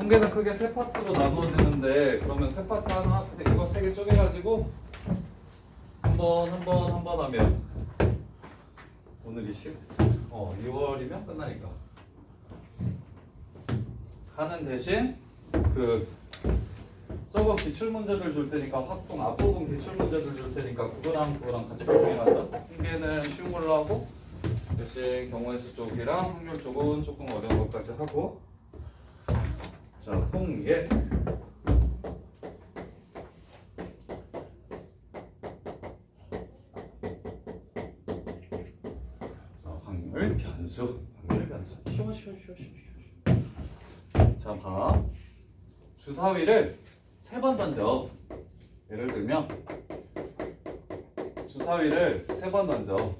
통계는 크게 세 파트로 나누어지는데 그러면 세 파트 하나 이거 세 개 쪼개가지고 한 번 하면 오늘이 2월이면 끝나니까 하는 대신 저거 기출문제들 줄 테니까 확통 앞부분 기출문제들 줄 테니까 그거랑 같이 병행하자. 통계는 쉬운 걸로 하고 대신 경우의 수 쪽이랑 확률 쪽은 조금 어려운 것까지 하고. 자, 통계 확률 변수 쉬워. 자, 봐. 주사위를 3번 던져. 예를 들면 주사위를 3번 던져.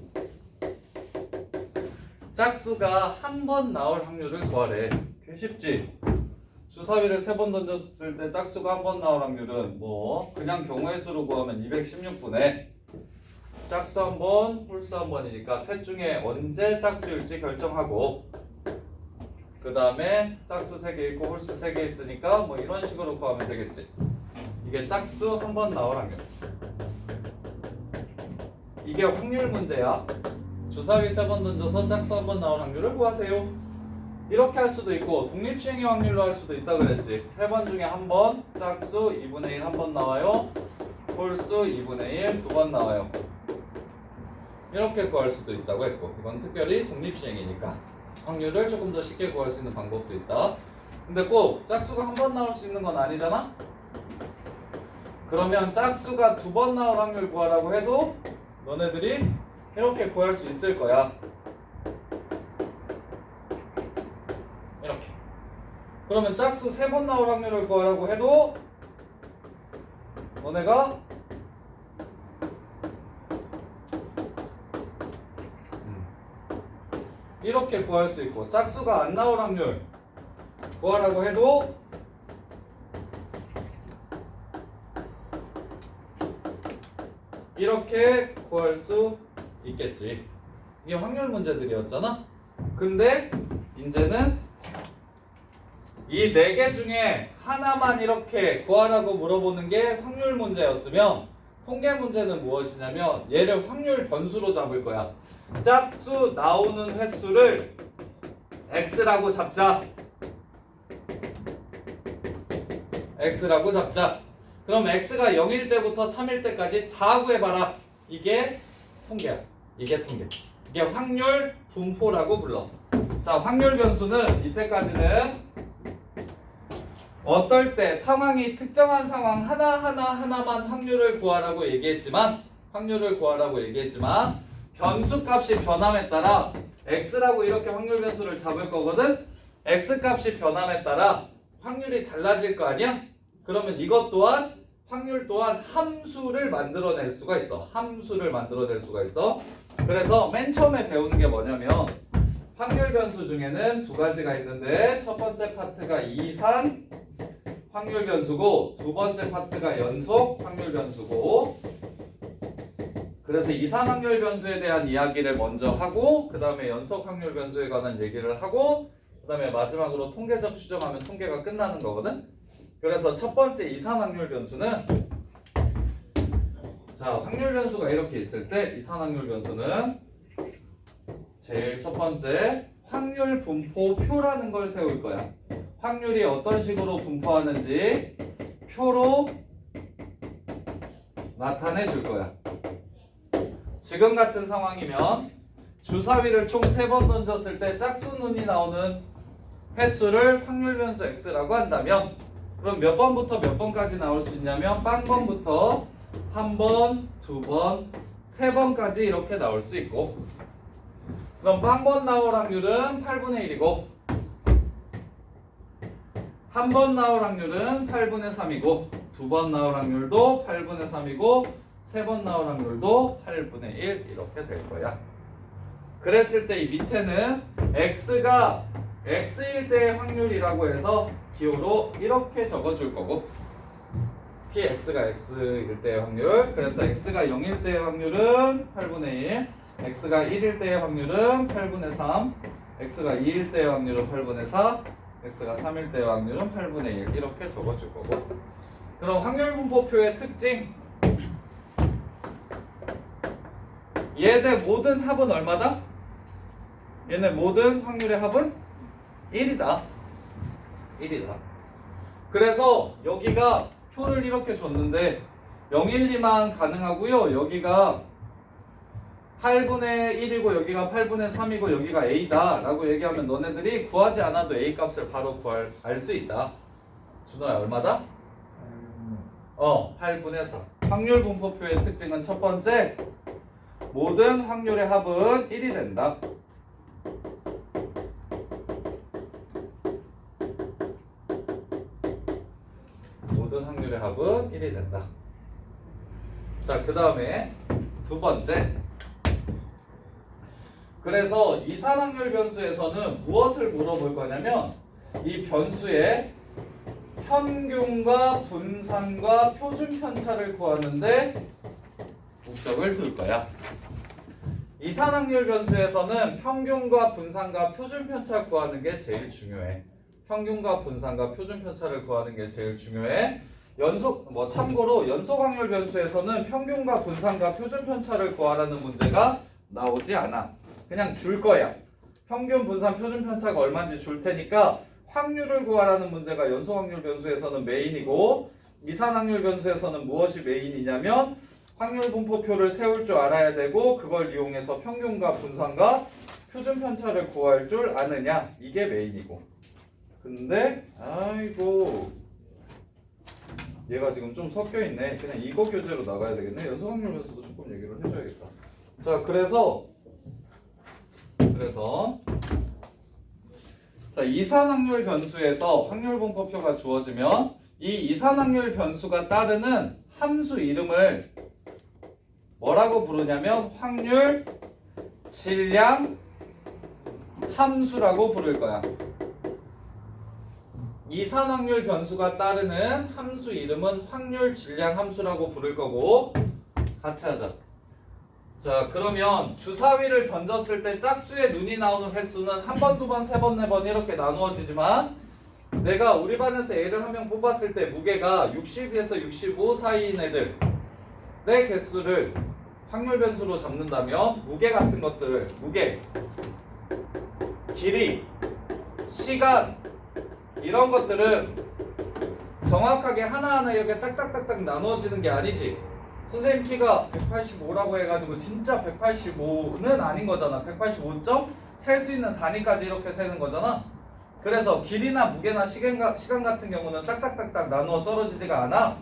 짝수가 한 번 나올 확률을 구하래. 꽤 쉽지? 주사위를 3번 던졌을 때 짝수가 한 번 나올 확률은 그냥 경우의 수로 구하면 216분의 짝수 한 번, 홀수 한 번이니까 셋 중에 언제 짝수일지 결정하고, 그 다음에 짝수 3개 있고 홀수 3개 있으니까 이런 식으로 구하면 되겠지. 이게 짝수 한 번 나올 확률. 이게 확률 문제야. 주사위 3번 던져서 짝수 한 번 나올 확률을 구하세요. 이렇게 할 수도 있고 독립시행의 확률로 할 수도 있다 그랬지. 3번 중에 한 번, 짝수 2분의 1 한 번 나와요. 홀수 2분의 1 두 번 나와요. 이렇게 구할 수도 있다고 했고, 이건 특별히 독립시행이니까 확률을 조금 더 쉽게 구할 수 있는 방법도 있다. 근데 꼭 짝수가 한 번 나올 수 있는 건 아니잖아? 그러면 짝수가 2번 나올 확률 구하라고 해도 너네들이 이렇게 구할 수 있을 거야. 이렇게. 그러면 짝수 3번 나올 확률을 구하라고 해도 너네가 이렇게 구할 수 있고, 짝수가 안 나올 확률 구하라고 해도 이렇게 구할 수 있겠지. 이게 확률 문제들이었잖아. 근데 이제는 이 4개 중에 하나만 이렇게 구하라고 물어보는 게 확률 문제였으면, 통계 문제는 무엇이냐면 얘를 확률 변수로 잡을 거야. 짝수 나오는 횟수를 x라고 잡자. x라고 잡자. 그럼 x가 0일 때부터 3일 때까지 다 구해봐라. 이게 통계야. 이게 통계. 이게 확률 분포라고 불러. 자, 확률 변수는 이때까지는 어떨 때 상황이 특정한 상황 하나만 확률을 구하라고 얘기했지만 변수 값이 변함에 따라 x라고 이렇게 확률 변수를 잡을 거거든. x 값이 변함에 따라 확률이 달라질 거 아니야? 그러면 이것 또한 확률 또한 함수를 만들어낼 수가 있어. 그래서 맨 처음에 배우는 게 뭐냐면 확률 변수 중에는 두 가지가 있는데, 첫 번째 파트가 이산 확률 변수고 두 번째 파트가 연속 확률 변수고, 그래서 이산 확률 변수에 대한 이야기를 먼저 하고 그 다음에 연속 확률 변수에 관한 얘기를 하고 그 다음에 마지막으로 통계적 추정하면 통계가 끝나는 거거든. 그래서 첫 번째 이산 확률 변수는, 자, 확률 변수가 이렇게 있을 때 이산 확률 변수는 제일 첫 번째 확률 분포표라는 걸 세울 거야. 확률이 어떤 식으로 분포하는지 표로 나타내 줄 거야. 지금 같은 상황이면 주사위를 총 3번 던졌을 때 짝수 눈이 나오는 횟수를 확률 변수 x라고 한다면, 그럼 몇 번부터 몇 번까지 나올 수 있냐면 빵번부터 1번, 2번, 3번까지 이렇게 나올 수 있고, 그럼 빵번 나올 확률은 8분의 1이고 1번 나올 확률은 8분의 3이고 2번 나올 확률도 8분의 3이고 3번 나올 확률도 8분의 1 이렇게 될 거야. 그랬을 때 이 밑에는 x가 x일 때의 확률이라고 해서 기호로 이렇게 적어줄 거고, tx가 x일 때의 확률, 그래서 x가 0일 때의 확률은 8분의 1, x가 1일 때의 확률은 8분의 3, x가 2일 때의 확률은 8분의 4, x가 3일 때의 확률은 8분의 1 이렇게 적어줄 거고. 그럼 확률 분포표의 특징. 얘네 모든 합은 얼마다? 얘네 모든 확률의 합은 1이다. 1이다. 그래서 여기가 표를 이렇게 줬는데 0, 1, 2만 가능하고요. 여기가 8분의 1이고 여기가 8분의 3이고 여기가 A다 라고 얘기하면 너네들이 구하지 않아도 A 값을 바로 알 수 있다. 준호야 얼마다? 8분의 4. 확률 분포표의 특징은 첫 번째, 모든 확률의 합은 1이 된다. 모든 확률의 합은 1이 된다. 자, 그 다음에 두 번째. 그래서 이산확률 변수에서는 무엇을 물어볼 거냐면 이 변수의 평균과 분산과 표준 편차를 구하는데 목적을 둘 거야. 이산확률 변수에서는 평균과 분산과 표준 편차 구하는 게 제일 중요해. 평균과 분산과 표준 편차를 구하는 게 제일 중요해. 참고로 연속 확률 변수에서는 평균과 분산과 표준 편차를 구하라는 문제가 나오지 않아. 그냥 줄 거야. 평균, 분산, 표준 편차가 얼마인지 줄 테니까 확률을 구하라는 문제가 연속 확률 변수에서는 메인이고, 이산 확률 변수에서는 무엇이 메인이냐면 확률 분포표를 세울 줄 알아야 되고, 그걸 이용해서 평균과 분산과 표준 편차를 구할 줄 아느냐, 이게 메인이고. 근데 아이고 얘가 지금 좀 섞여 있네. 그냥 이거 교재로 나가야 되겠네. 연속 확률 변수도 조금 얘기를 해줘야겠다. 자, 그래서 자, 이산확률 변수에서 확률 분포표가 주어지면 이 이산확률 변수가 따르는 함수 이름을 뭐라고 부르냐면 확률 질량 함수라고 부를 거야. 이산확률 변수가 따르는 함수 이름은 확률 질량 함수라고 부를 거고, 같이 하자. 자, 그러면 주사위를 던졌을 때 짝수에 눈이 나오는 횟수는 한 번, 두 번, 세 번, 네 번 이렇게 나누어지지만, 내가 우리 반에서 애를 한 명 뽑았을 때 무게가 60에서 65 사이인 애들의 개수를 확률 변수로 잡는다면 무게 같은 것들을, 무게, 길이, 시간, 이런 것들은 정확하게 하나하나 이렇게 딱딱딱딱 나누어지는 게 아니지. 선생님 키가 185라고 해가지고 진짜 185는 아닌 거잖아. 185점 셀 수 있는 단위까지 이렇게 세는 거잖아. 그래서 길이나 무게나 시간 같은 경우는 딱딱딱딱 나누어 떨어지지가 않아.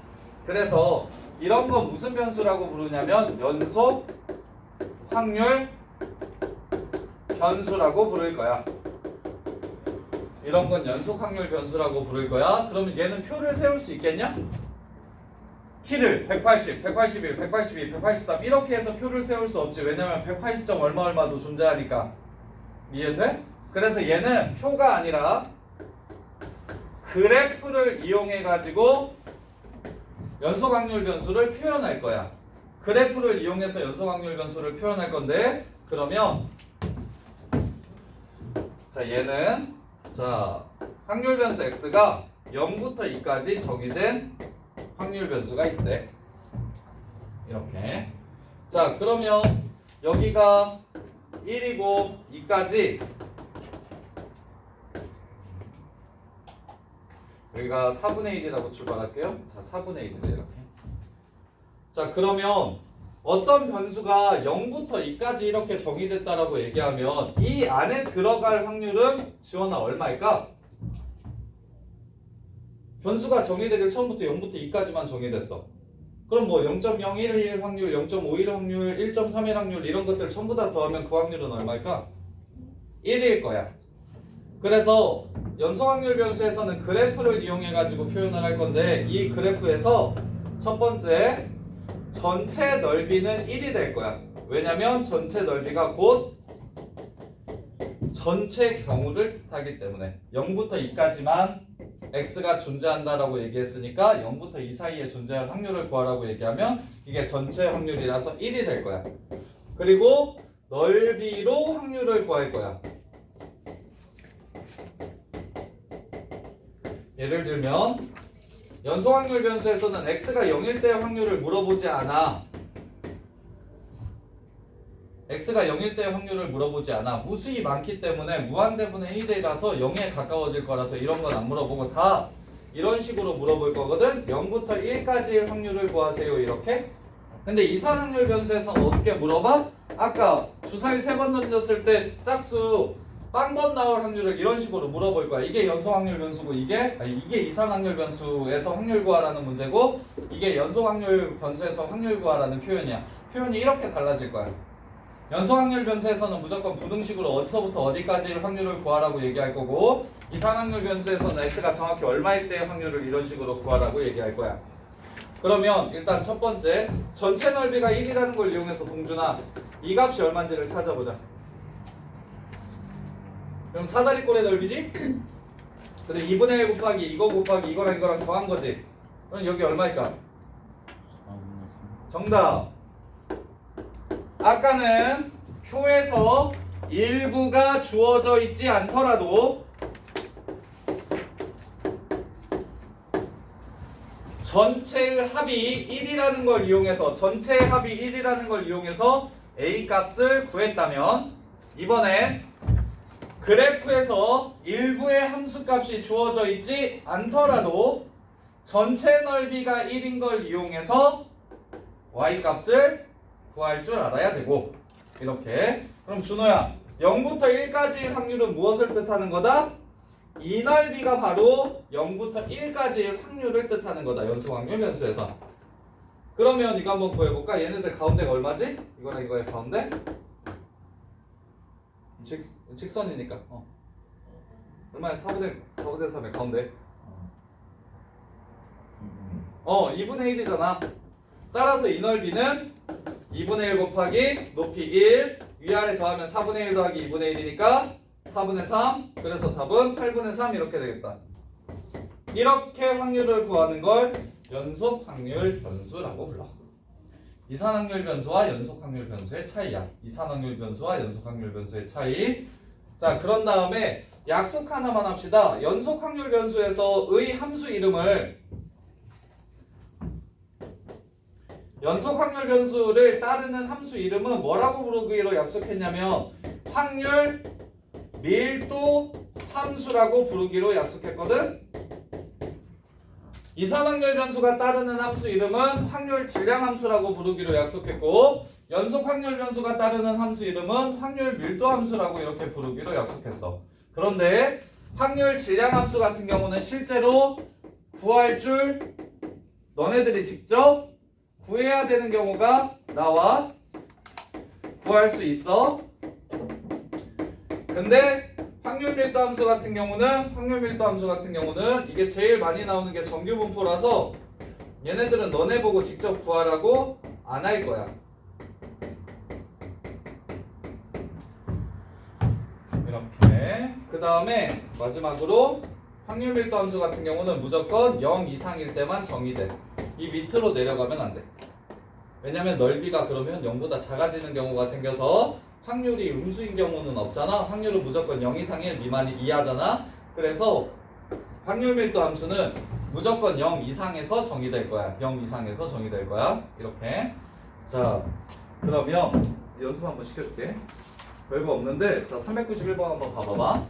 그래서 이런 거 무슨 변수라고 부르냐면 연속 확률 변수라고 부를 거야. 이런 건 연속 확률 변수라고 부를 거야. 그러면 얘는 표를 세울 수 있겠냐? 키를 180, 181, 182, 183 이렇게 해서 표를 세울 수 없지. 왜냐면 180점 얼마도 존재하니까. 이해돼? 그래서 얘는 표가 아니라 그래프를 이용해 가지고 연속 확률 변수를 표현할 거야. 그래프를 이용해서 연속 확률 변수를 표현할 건데, 그러면 자, 얘는 확률 변수 x가 0부터 2까지 정의된 확률 변수가 있대. 이렇게. 자, 그러면 여기가 1이고 2까지, 여기가 4분의 1이라고 출발할게요. 자, 4분의 1이래 이렇게. 자, 그러면 어떤 변수가 0부터 2까지 이렇게 정의됐다라고 얘기하면 이 안에 들어갈 확률은 지원아 얼마일까? 변수가 정의되길 처음부터 0부터 2까지만 정의됐어. 그럼 뭐 0.011 확률, 0.51 확률, 1.31 확률 이런 것들 전부 다 더하면 그 확률은 얼마일까? 1일 거야. 그래서 연속 확률 변수에서는 그래프를 이용해 가지고 표현을 할 건데, 이 그래프에서 첫 번째 전체 넓이는 1이 될 거야. 왜냐면 전체 넓이가 곧 전체 경우를 뜻하기 때문에 0부터 2까지만 x가 존재한다라고 얘기했으니까 0부터 2 사이에 존재할 확률을 구하라고 얘기하면 이게 전체 확률이라서 1이 될 거야. 그리고 넓이로 확률을 구할 거야. 예를 들면 연속 확률 변수에서는 x가 0일 때의 확률을 물어보지 않아. x가 0일 때의 확률을 물어보지 않아. 무수히 많기 때문에 무한대분의 1이라서 0에 가까워질 거라서 이런 건 안 물어보고 다 이런 식으로 물어볼 거거든. 0부터 1까지의 확률을 구하세요. 이렇게. 근데 이산확률 변수에서는 어떻게 물어봐? 아까 주사위 3번 던졌을 때 짝수 빵번 나올 확률을 이런 식으로 물어볼 거야. 이게 연속확률 변수고 이게 이산확률 변수에서 확률 구하라는 문제고 이게 연속확률 변수에서 확률 구하라는 표현이야. 표현이 이렇게 달라질 거야. 연속확률 변수에서는 무조건 부등식으로 어디서부터 어디까지의 확률을 구하라고 얘기할 거고 이산확률 변수에서는 x가 정확히 얼마일 때의 확률을 이런 식으로 구하라고 얘기할 거야. 그러면 일단 첫 번째 전체 넓이가 1이라는 걸 이용해서 동준아 이 값이 얼마인지를 찾아보자. 그럼 사다리꼴의 넓이지? 근데 2분의 1 곱하기 이거 곱하기 이거랑 더한 거지. 그럼 여기 얼마일까? 정답. 아까는 표에서 일부가 주어져 있지 않더라도 전체의 합이 1이라는 걸 이용해서 A 값을 구했다면 이번엔 그래프에서 일부의 함수값이 주어져 있지 않더라도 전체 넓이가 1인 걸 이용해서 y 값을 구할 줄 알아야 되고 이렇게. 그럼 준호야 0부터 1까지의 확률은 무엇을 뜻하는 거다? 이 넓이가 바로 0부터 1까지의 확률을 뜻하는 거다. 연속확률 변수에서. 그러면 이거 한번 구해볼까? 얘네들 가운데가 얼마지? 이거랑 이거의 가운데? 직선이니까 얼마야? 4분의 3의 가운데 2분의 1이잖아. 따라서 이 넓이는 2분의 1 곱하기 높이 1 위아래 더하면 4분의 1 더하기 2분의 1이니까 4분의 3. 그래서 답은 8분의 3 이렇게 되겠다. 이렇게 확률을 구하는 걸 연속확률 변수라고 불러. 이산확률 변수와 연속확률 변수의 차이야. 이산확률 변수와 연속확률 변수의 차이. 자, 그런 다음에 약속 하나만 합시다. 연속확률 변수에서의 함수 이름을 연속확률 변수를 따르는 함수 이름은 뭐라고 부르기로 약속했냐면 확률 밀도 함수라고 부르기로 약속했거든. 이산확률 변수가 따르는 함수 이름은 확률 질량 함수라고 부르기로 약속했고 연속확률 변수가 따르는 함수 이름은 확률 밀도 함수라고 이렇게 부르기로 약속했어. 그런데 확률 질량 함수 같은 경우는 실제로 구할 줄 너네들이 직접 구해야 되는 경우가 나와. 구할 수 있어. 근데 확률 밀도 함수 같은 경우는 이게 제일 많이 나오는 게 정규 분포라서 얘네들은 너네 보고 직접 구하라고 안 할 거야. 이렇게. 그 다음에 마지막으로 확률 밀도 함수 같은 경우는 무조건 0 이상일 때만 정의돼. 이 밑으로 내려가면 안 돼. 왜냐면 넓이가 그러면 0보다 작아지는 경우가 생겨서 확률이 음수인 경우는 없잖아. 확률은 무조건 0 이상 1 미만이 이하잖아. 그래서 확률 밀도 함수는 무조건 0 이상에서 정의될 거야. 0 이상에서 정의될 거야. 이렇게. 자, 그러면 연습 한번 시켜줄게. 별거 없는데, 자 391번 한번 봐봐봐.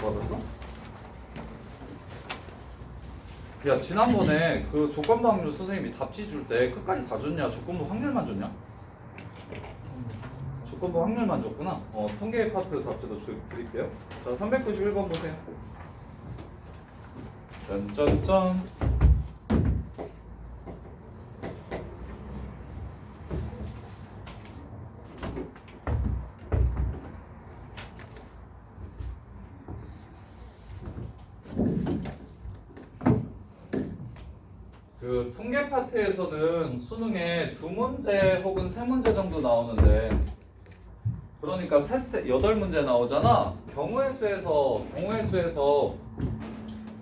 받았어? 야, 지난번에 그 조건부 확률 선생님이 답지 줄 때 끝까지 다 줬냐? 조건부 확률만 줬냐? 조건부 확률만 줬구나. 통계 파트 답지도 드릴게요. 자, 391번 보세요. 짠짠짠. 그 통계 파트에서는 수능에 2문제 혹은 3문제 정도 나오는데, 그러니까 8문제 나오잖아. 경우의 수에서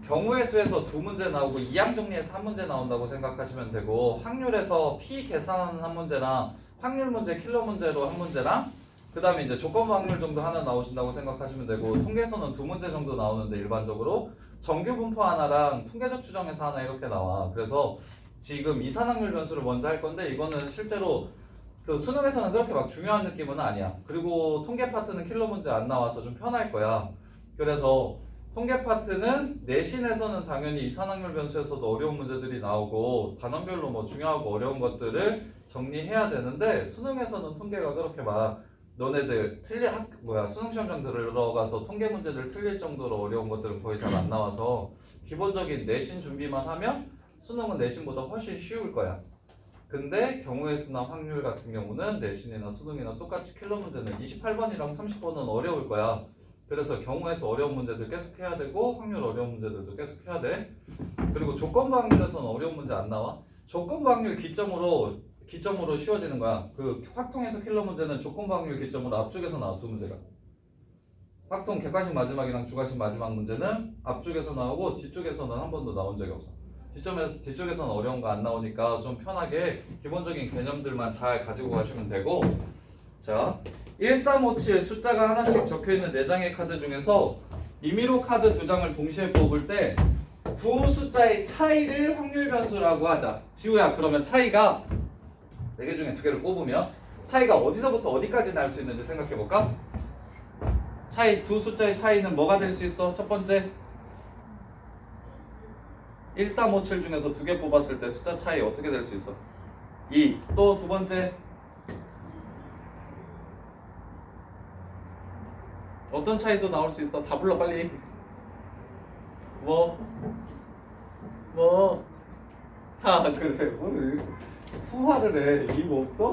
2문제 나오고 이항 정리에서 3문제 나온다고 생각하시면 되고, 확률에서 P 계산하는 한 문제랑 확률 문제, 킬러 문제로 한 문제랑 그 다음에 이제 조건부 확률 정도 하나 나오신다고 생각하시면 되고 통계에서는 두 문제 정도 나오는데 일반적으로 정규 분포 하나랑 통계적 추정에서 하나 이렇게 나와. 그래서 지금 이산확률 변수를 먼저 할 건데 이거는 실제로 그 수능에서는 그렇게 막 중요한 느낌은 아니야. 그리고 통계 파트는 킬러 문제 안 나와서 좀 편할 거야. 그래서 통계 파트는 내신에서는 당연히 이산확률 변수에서도 어려운 문제들이 나오고 단원별로 뭐 중요하고 어려운 것들을 정리해야 되는데 수능에서는 통계가 그렇게 막 너네들 수능 시험장 들어가서 통계 문제들 틀릴 정도로 어려운 것들은 거의 잘 안 나와서 기본적인 내신 준비만 하면 수능은 내신보다 훨씬 쉬울 거야. 근데 경우의 수나 확률 같은 경우는 내신이나 수능이나 똑같이 킬러 문제는 28번이랑 30번은 어려울 거야. 그래서 경우의 수 어려운 문제들 계속 해야 되고 확률 어려운 문제들도 계속 해야 돼. 그리고 조건부 확률에서는 어려운 문제 안 나와. 조건부 확률 기점으로 쉬워지는 거야. 그 확통에서 킬러 문제는 조건부 확률 기점으로 앞쪽에서 나와 두 문제가. 확통 객관식 마지막이랑 주관식 마지막 문제는 앞쪽에서 나오고 뒤쪽에서는 한 번도 나온 적이 없어. 뒤쪽에서는 어려운 거 안 나오니까 좀 편하게 기본적인 개념들만 잘 가지고 가시면 되고. 자, 1357 숫자가 하나씩 적혀있는 4장의 카드 중에서 임의로 카드 2장을 동시에 뽑을 때 두 숫자의 차이를 확률 변수라고 하자. 지우야, 그러면 차이가 4개 중에 2개를 뽑으면 차이가 어디서부터 어디까지 날 수 있는지 생각해볼까? 두 숫자의 차이는 뭐가 될 수 있어? 첫 번째 1357 중에서 2개 뽑았을 때 숫자 차이 어떻게 될 수 있어? 2. 또 두 번째 어떤 차이도 나올 수 있어? 다 불러 빨리. 뭐 4. 그래 뭘 수화를 해. 2 뭐 또?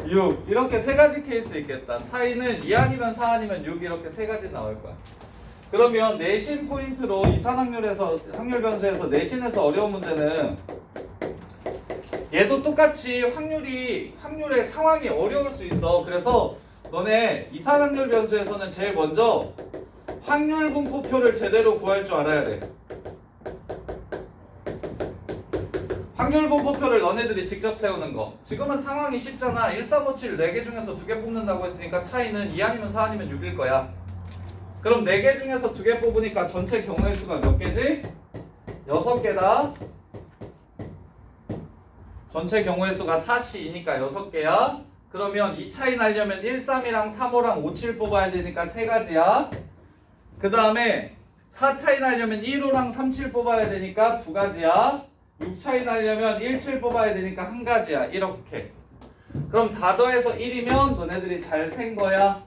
6. 이렇게 3가지 케이스 있겠다. 차이는 2 아니면 4 아니면 6 이렇게 3가지 나올 거야. 그러면 내신 포인트로 이산확률에서 확률 변수에서 내신에서 어려운 문제는 얘도 똑같이 확률의 상황이 어려울 수 있어. 그래서 너네 이산확률 변수에서는 제일 먼저 확률 분포표를 제대로 구할 줄 알아야 돼. 확률 분포표를 너네들이 직접 세우는 거. 지금은 상황이 쉽잖아. 1357 4개 중에서 2개 뽑는다고 했으니까 차이는 2 아니면 4 아니면 6일 거야. 그럼 4개 중에서 2개 뽑으니까 전체 경우의 수가 몇 개지? 6개다. 전체 경우의 수가 4C이니까 6개야. 그러면 이 차이 나려면 13이랑 35랑 57 뽑아야 되니까 3가지야. 그 다음에 4 차이 나려면 15랑 37 뽑아야 되니까 2가지야. 6 차이 나려면 17 뽑아야 되니까 1가지야. 이렇게. 그럼 다 더해서 1이면 너네들이 잘 센 거야.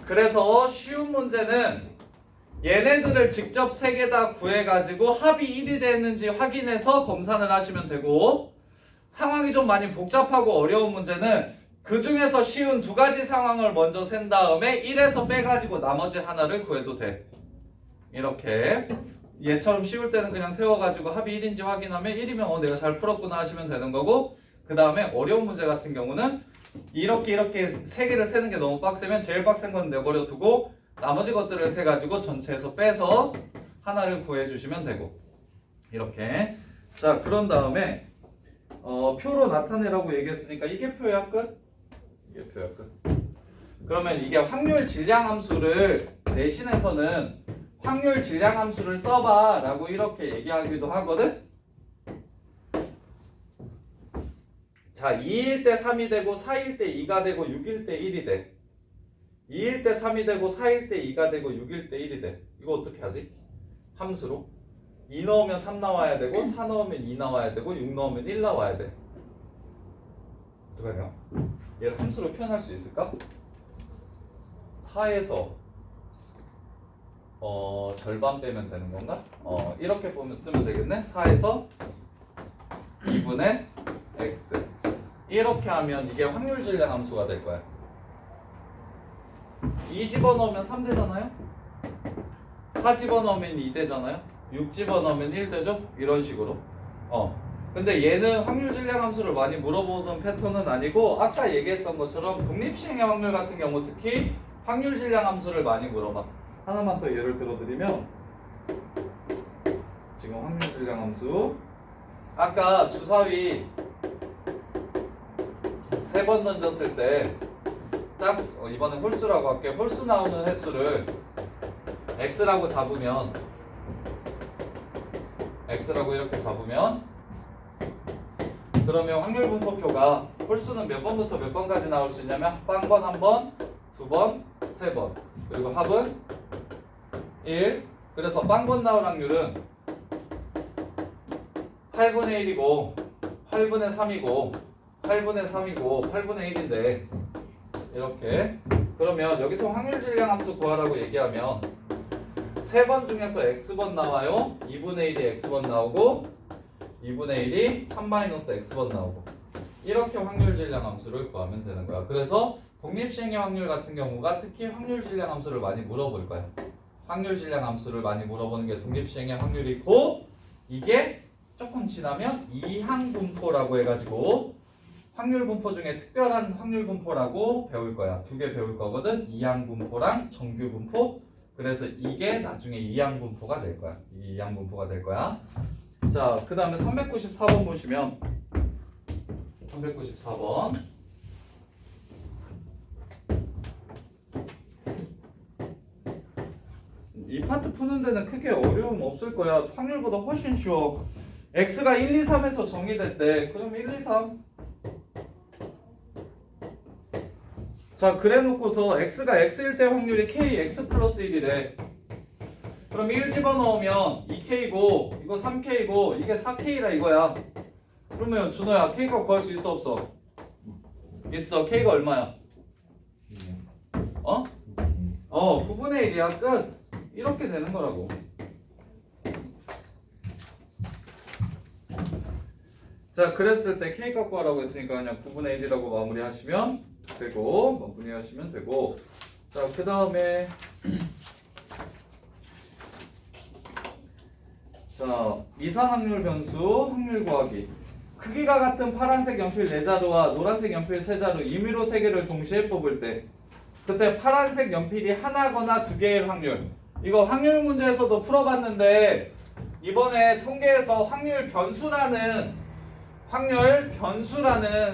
그래서 쉬운 문제는 얘네들을 직접 3개 다 구해가지고 합이 1이 됐는지 확인해서 검산을 하시면 되고, 상황이 좀 많이 복잡하고 어려운 문제는 그 중에서 쉬운 2가지 상황을 먼저 센 다음에 1에서 빼가지고 나머지 하나를 구해도 돼. 이렇게 얘처럼 쉬울 때는 그냥 세워가지고 합이 1인지 확인하면 1이면 내가 잘 풀었구나 하시면 되는 거고, 그 다음에 어려운 문제 같은 경우는 이렇게 3개를 세는 게 너무 빡세면 제일 빡센 건 내버려 두고 나머지 것들을 세가지고 전체에서 빼서 하나를 구해주시면 되고. 이렇게. 자, 그런 다음에 표로 나타내라고 얘기했으니까 이게 표야 끝? 이게 표야 끝. 그러면 이게 확률 질량 함수를 내신에서는 확률 질량 함수를 써봐 라고 이렇게 얘기하기도 하거든. 자, 2일 때 3이 되고 4일 때 2가 되고 6일 때 1이 돼. 2일 때 3이 되고 4일 때 2가 되고 6일 때 1이 돼. 이거 어떻게 하지? 함수로 2 넣으면 3 나와야 되고 4 넣으면 2 나와야 되고 6 넣으면 1 나와야 돼. 어떡하냐? 얘를 함수로 표현할 수 있을까? 4에서 절반 빼면 되는 건가? 이렇게 쓰면 되겠네. 4에서 2분의 x. 이렇게 하면 이게 확률 질량 함수가 될 거야. 2 집어넣으면 3 되잖아요? 4 집어넣으면 2 되잖아요? 6 집어넣으면 1 되죠? 이런 식으로. 근데 얘는 확률 질량 함수를 많이 물어보는 패턴은 아니고, 아까 얘기했던 것처럼 독립시행의 확률 같은 경우 특히 확률 질량 함수를 많이 물어봐. 하나만 더 예를 들어드리면, 지금 확률 질량 함수 아까 주사위 세 번 던졌을 때 짝수, 이번엔 홀수라고 할게. 홀수 나오는 횟수를 x라고 잡으면 x라고 이렇게 잡으면 그러면 확률 분포표가 홀수는 몇 번부터 몇 번까지 나올 수 있냐면 빵번 한 번, 두 번, 세 번. 그리고 합은 1. 그래서 빵번 나올 확률은 8분의 1이고 8분의 3이고 8분의 3이고 8분의 1인데 이렇게 그러면 여기서 확률 질량 함수 구하라고 얘기하면 세 번 중에서 x번 나와요. 2분의 1이 x번 나오고 2분의 1이 3-x번 나오고 이렇게 확률 질량 함수를 구하면 되는 거야. 그래서 독립시행의 확률 같은 경우가 특히 확률 질량 함수를 많이 물어볼 거야. 확률 질량 함수를 많이 물어보는 게 독립시행의 확률이고 이게 조금 지나면 이항분포라고 해가지고 확률 분포 중에 특별한 확률 분포라고 배울 거야. 두 개 배울 거거든. 이항분포랑 정규분포. 그래서 이게 나중에 이항분포가 될 거야. 이항분포가 될 거야. 자, 그 다음에 394번 보시면 394번 이 파트 푸는 데는 크게 어려움 없을 거야. 확률보다 훨씬 쉬워. x가 1, 2, 3에서 정의됐대. 그럼 1, 2, 3 자, 그래 놓고서 x가 x일 때 확률이 kx 플러스 1이래. 그럼 1 집어넣으면 2k고 이거 3k고 이게 4k라 이거야. 그러면 준호야 k값 구할 수 있어 없어? 있어. k가 얼마야? 9분의 1이야. 끝. 이렇게 되는 거라고. 자, 그랬을 때 k값 구하라고 했으니까 그냥 9분의 1이라고 마무리하시면 되고 마무리하시면 되고. 자, 그 다음에 자, 이산확률 변수 확률 구하기. 크기가 같은 파란색 연필 4자루와 노란색 연필 3자루 임의로 3개를 동시에 뽑을 때 그때 파란색 연필이 하나거나 2개일 확률. 이거 확률 문제에서도 풀어봤는데 이번에 통계에서 확률 변수라는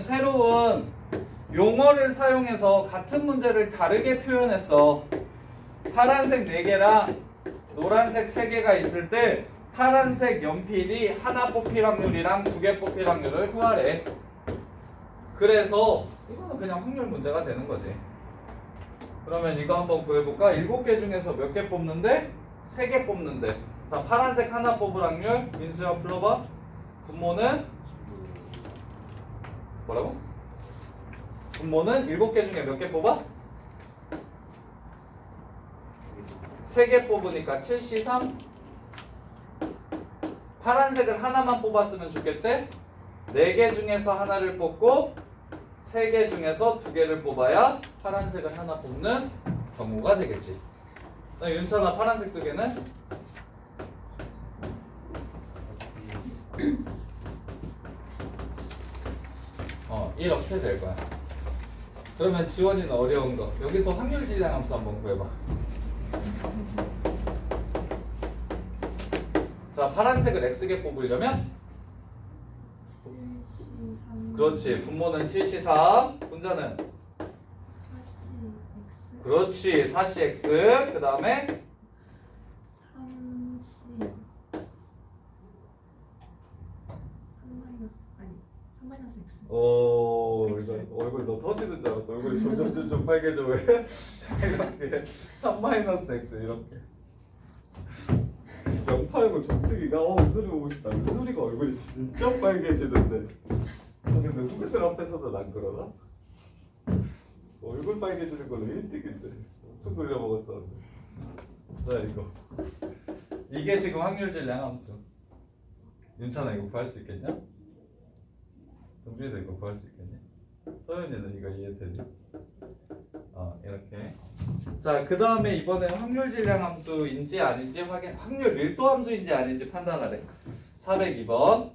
새로운 용어를 사용해서 같은 문제를 다르게 표현했어. 파란색 4개랑 노란색 3개가 있을 때 파란색 연필이 하나 뽑힐 확률이랑 2개 뽑힐 확률을 구하래. 그래서 이거는 그냥 확률 문제가 되는 거지. 그러면 이거 한번 구해볼까? 7개 중에서 몇 개 뽑는데? 3개 뽑는데. 자, 파란색 하나 뽑을 확률 민수야 불러봐. 분모는 뭐라고? 분모는 7개 중에 몇 개 뽑아? 3개 뽑으니까 7C3. 파란색을 하나만 뽑았으면 좋겠대. 4개 중에서 하나를 뽑고 3개 중에서 2개를 뽑아야 파란색을 하나 뽑는 경우가 되겠지. 윤찬아 파란색 2개는? 이렇게 될 거야. 그러면 지원이는 어려운 거. 여기서 확률 질량 함수 한번 구해봐. 자, 파란색을 x개 뽑으려면 그렇지. 분모는 7C3. 분자는 그렇지. 4CX. 그 다음에 3-X. 오, 이거 얼굴 너 터지는 줄 알았어. 얼굴이 점점 빨개져. 왜? 자, 이렇게 3-X 이렇게 089 정특이가 웃소리 보고 싶다. 웃소리가 얼굴이 진짜 빨개지는데. 근데 후배들 앞에서도 난 그러나? 얼굴 빨개지는 걸로 1등인데 엄청 돌려먹었었는데. 자, 이게 지금 확률 질량 함수. 윤찬아 이거 구할 수 있겠냐? 동준이도 이거 구할 수 있겠냐? 서윤이는 이거 이해되니? 이렇게. 자, 그 다음에 이번에 확률 질량 함수인지 아닌지 확률 밀도 함수인지 아닌지 판단하래. 402번.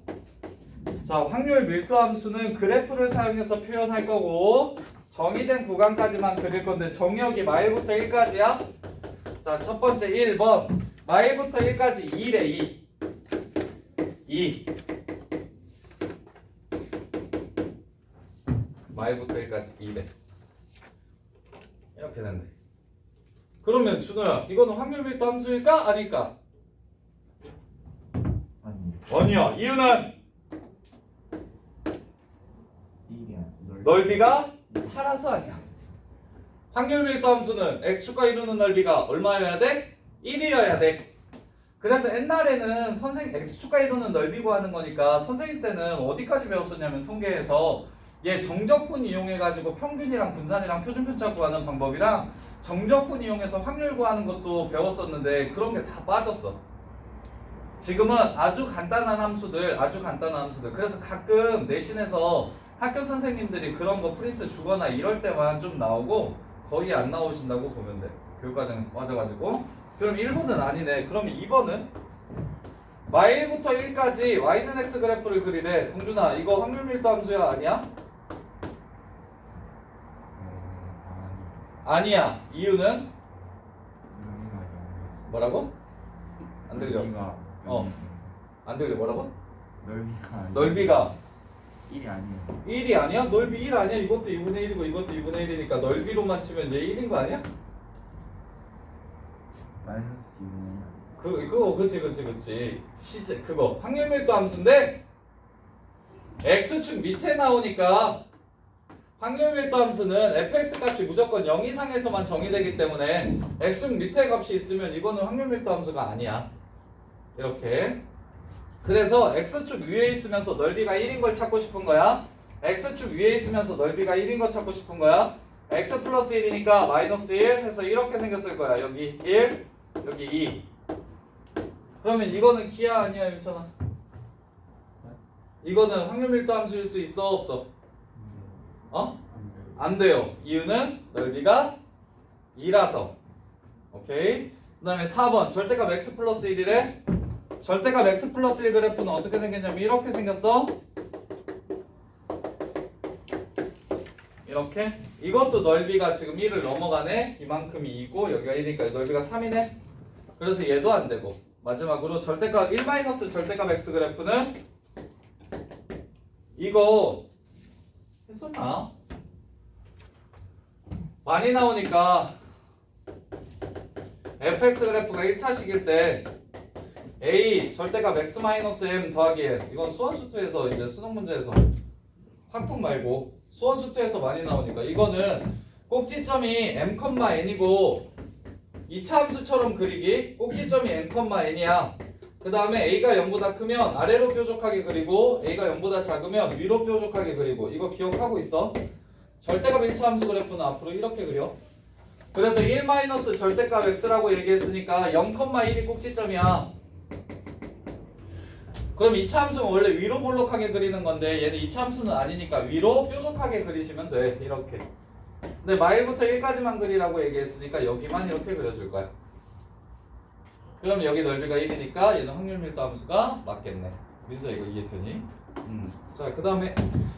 자, 확률 밀도 함수는 그래프를 사용해서 표현할 거고 정의된 구간까지만 그릴 건데 정의역이 마일부터 1까지야. 자, 첫 번째 1번 마일부터 1까지 2래 2. 마일부터 1까지 200 이렇게 된대. 그러면 준호야 이거는 확률 밀도 함수일까 아닐까? 아니 아니야. 이유는 1이야. 넓이가 살아서 아니야. 확률 밀도 함수는 x축과 이루는 넓이가 얼마여야 돼? 1이어야 돼. 그래서 옛날에는 선생님 x축과 이루는 넓이 구하는 거니까 선생님 때는 어디까지 배웠었냐면 통계에서 얘 정적분 이용해가지고 평균이랑 분산이랑 표준편차 구하는 방법이랑 정적분 이용해서 확률 구하는 것도 배웠었는데 그런 게 다 빠졌어. 지금은 아주 간단한 함수들. 그래서 가끔 내신에서 학교 선생님들이 그런 거 프린트 주거나 이럴 때만 좀 나오고 거의 안 나오신다고 보면 돼. 교육과정에서 빠져가지고. 그럼 1번은 아니네. 그럼 2번은 마일부터 1까지 y는 x 그래프를 그리래. 동준아 이거 확률 밀도 함수야 아니야? 아니야. 이유는? 넓이가 뭐라고? 안 들려. 어. 안 들려. 뭐라고? 넓이가 넓이가 1이 아니에요. 1이 아니야? 넓이 1 아니야? 이것도 2분의 1이고 이것도 2분의 1이니까 넓이로만 치면 얘 1인 거 아니야? 마이너스 2분의 그거 그치 시제 그거 확률 밀도 함수인데 x축 밑에 나오니까 확률 밀도 함수는 fx 값이 무조건 0 이상에서만 정의되기 때문에 x축 밑에 값이 있으면 이거는 확률 밀도 함수가 아니야. 이렇게. 그래서 x축 위에 있으면서 넓이가 1인 걸 찾고 싶은 거야. x축 위에 있으면서 넓이가 1인 걸 찾고 싶은 거야. x 플러스 1이니까 마이너스 1 해서 이렇게 생겼을 거야. 여기 1, 여기 2. 그러면 이거는 기하 아니야, 윤찬아? 이거는 확률 밀도 함수일 수 있어, 없어? 어? 안 돼요. 이유는 넓이가 2라서. 오케이. 그 다음에 4번 절대값 x 플러스 1이래. 절대값 x 플러스 1 그래프는 어떻게 생겼냐면 이렇게 생겼어. 이렇게. 이것도 넓이가 지금 1을 넘어가네. 이만큼이 2고 여기가 1이니까 넓이가 3이네. 그래서 얘도 안 되고. 마지막으로 절대값 1 마이너스 절대값 x 그래프는 이거 했었나? 많이 나오니까 fx 그래프가 1차식일 때 a 절대값 x 마이너스 m 더하기 n 이건 수원수투에서 이제 수능 문제에서 확통 말고 수원수투에서 많이 나오니까 이거는 꼭지점이 m, n이고 2차 함수처럼 그리기. 꼭지점이 m, n이야. 그 다음에 a가 0보다 크면 아래로 뾰족하게 그리고 a가 0보다 작으면 위로 뾰족하게 그리고. 이거 기억하고 있어. 절대값 1차 함수 그래프는 앞으로 이렇게 그려. 그래서 1 마이너스 절대값 x라고 얘기했으니까 0,1이 꼭지점이야. 그럼 2차 함수는 원래 위로 볼록하게 그리는 건데 얘는 2차 함수는 아니니까 위로 뾰족하게 그리시면 돼. 이렇게. 근데 마일부터 1까지만 그리라고 얘기했으니까 여기만 이렇게 그려줄 거야. 그럼 여기 넓이가 1이니까 얘는 확률 밀도 함수가 맞겠네. 민수야 이거 이해되니? 자, 그 다음에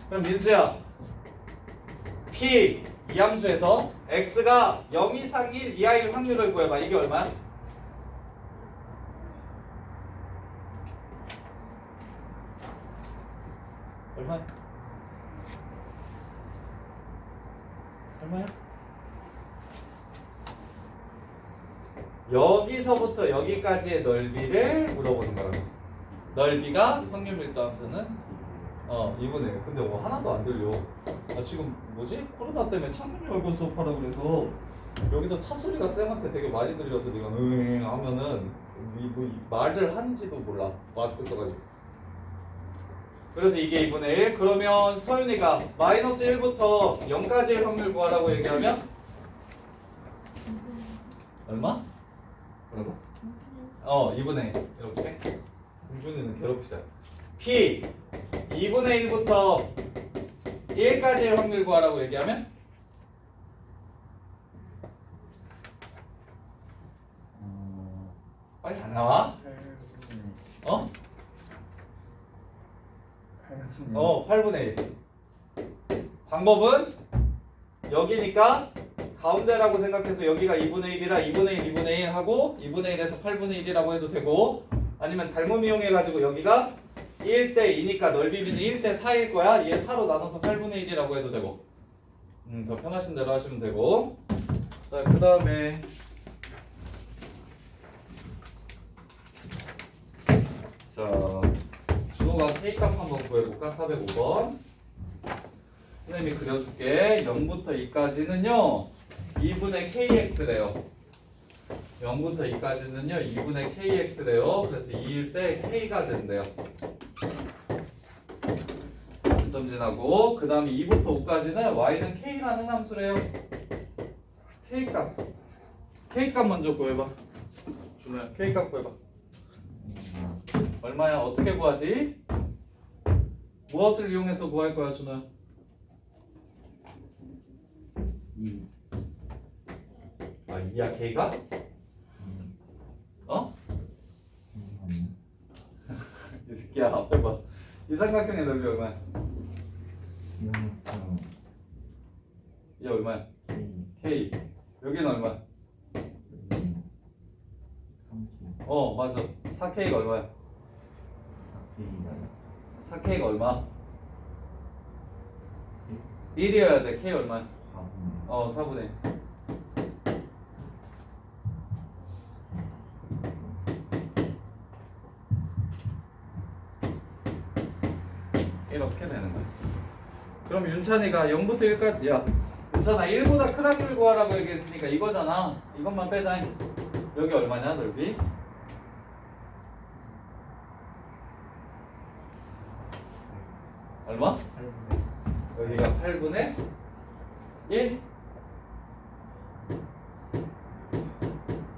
그럼 민수야 P 이 함수에서 x가 0 이상 1 이하일 확률을 구해봐. 이게 얼마야? 얼마야? 얼마야? 여기서부터 여기까지의 넓이를 물어보는 거라고. 넓이가 확률 밀도 함수는 2분의 1. 근데 뭐 하나도 안 들려. 아 지금 뭐지? 코로나 때문에 창문 열고 수업하라 그래서 여기서 차 소리가 쌤한테 되게 많이 들려서 네가 응 하면은 뭐 말을 하는지도 몰라. 마스크 써가지고. 그래서 이게 2분의 1. 그러면 서윤이가 마이너스 1부터 0까지의 확률 구하라고 얘기하면 얼마? 뭐라고? 2분의 1 이렇게. 공준이는 괴롭히자. P 2분의 1부터 1까지의 확률 구하라고 얘기하면 빨리 안 나와? 8분의 1. 방법은 여기니까 가운데라고 생각해서 여기가 2분의 1이라 2분의 1, 2분의 1 하고 2분의 1에서 8분의 1이라고 해도 되고 아니면 닮음 이용해가지고 여기가 1대 2니까 넓이비는 1대 4일 거야. 얘 4로 나눠서 8분의 1이라고 해도 되고 더 편하신 대로 하시면 되고. 자, 그 다음에 자, 준호가 K값 한번 구해볼까? 405번. 선생님이 그려줄게. 0부터 2까지는요 2분의 KX래요. 0부터 2까지는요 2분의 KX래요. 그래서 2일 때 K가 된대요. 점 지나고 그 다음에 2부터 5까지는 Y는 K라는 함수래요. K값 먼저 구해봐. 준호야 K값 구해봐. 얼마야? 어떻게 구하지? 무엇을 이용해서 구할 거야 준호야? 2. 아 2야 K가? 어? 아니요. 이 새끼야 앞에 봐. 이 삼각형의 넓이 얼마야? 0부터 이 얼마야? K. K. 여기는 얼마야? 3K. 어 맞아. 4K가 얼마야? 4K가 4K가 얼마? 1이어야 돼. K 얼마야? 4분. 4분의 1. 이렇게 되는 거야. 그럼 윤찬이가 0부터 1까지 야 윤찬아 1보다 큰 확률 구하라고 얘기했으니까 이거잖아. 이것만 빼자. 여기 얼마냐 넓이? 얼마? 여기가 8분의 1?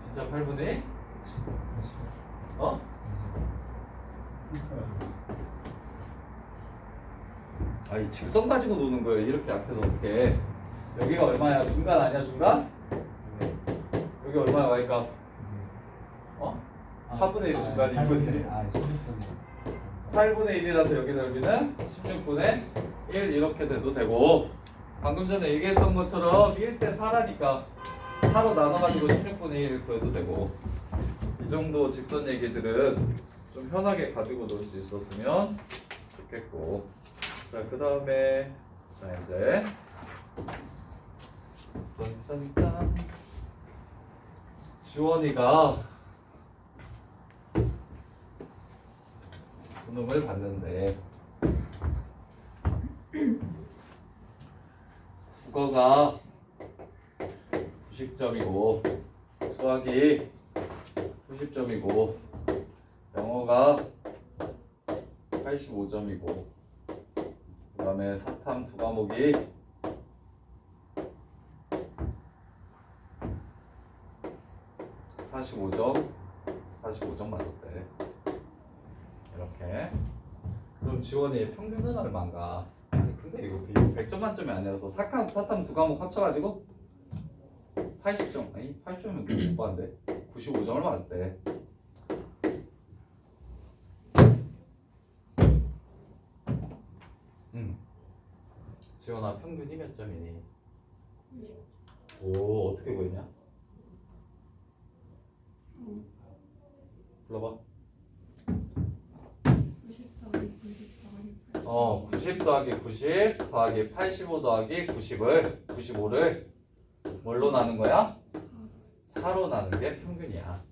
진짜 8분의 1? 어? 아이 직선 가지고 노는 거예요. 이렇게 앞에서 어떻게 여기가 얼마야? 중간 아니야 중간? 여기 얼마야 Y값? 어? 4분의 1이 중간이 2분의 1. 아, 16분의 8분의 1이라서 여기 넓이는 16분의 1 이렇게 돼도 되고 방금 전에 얘기했던 것처럼 1대 4라니까 4로 나눠가지고 16분의 1 구해도 되고 이 정도 직선 얘기들은 좀 편하게 가지고 놀 수 있었으면 좋겠고 자 그 다음에 자 이제 짠짠짠 지원이가 수능을 봤는데 국어가 90점이고 수학이 90점이고 영어가 85점이고 그 다음에 사탐 두 과목이 45점 맞았대. 이렇게. 그럼 지원이 평균은 얼마인가? 아니 근데 이거 100점 만점이 아니라서 사탐 두 과목 합쳐가지고 80점 아니 80점이면 너무 못 봤는데 95점을 맞았대. 지원아 평균이 몇 점이니? 오 어떻게 구했냐? 불러봐. 90 더하기 90 더하기 85 더하기 95를 뭘로 나눈 거야? 4로 나눈 게 평균이야.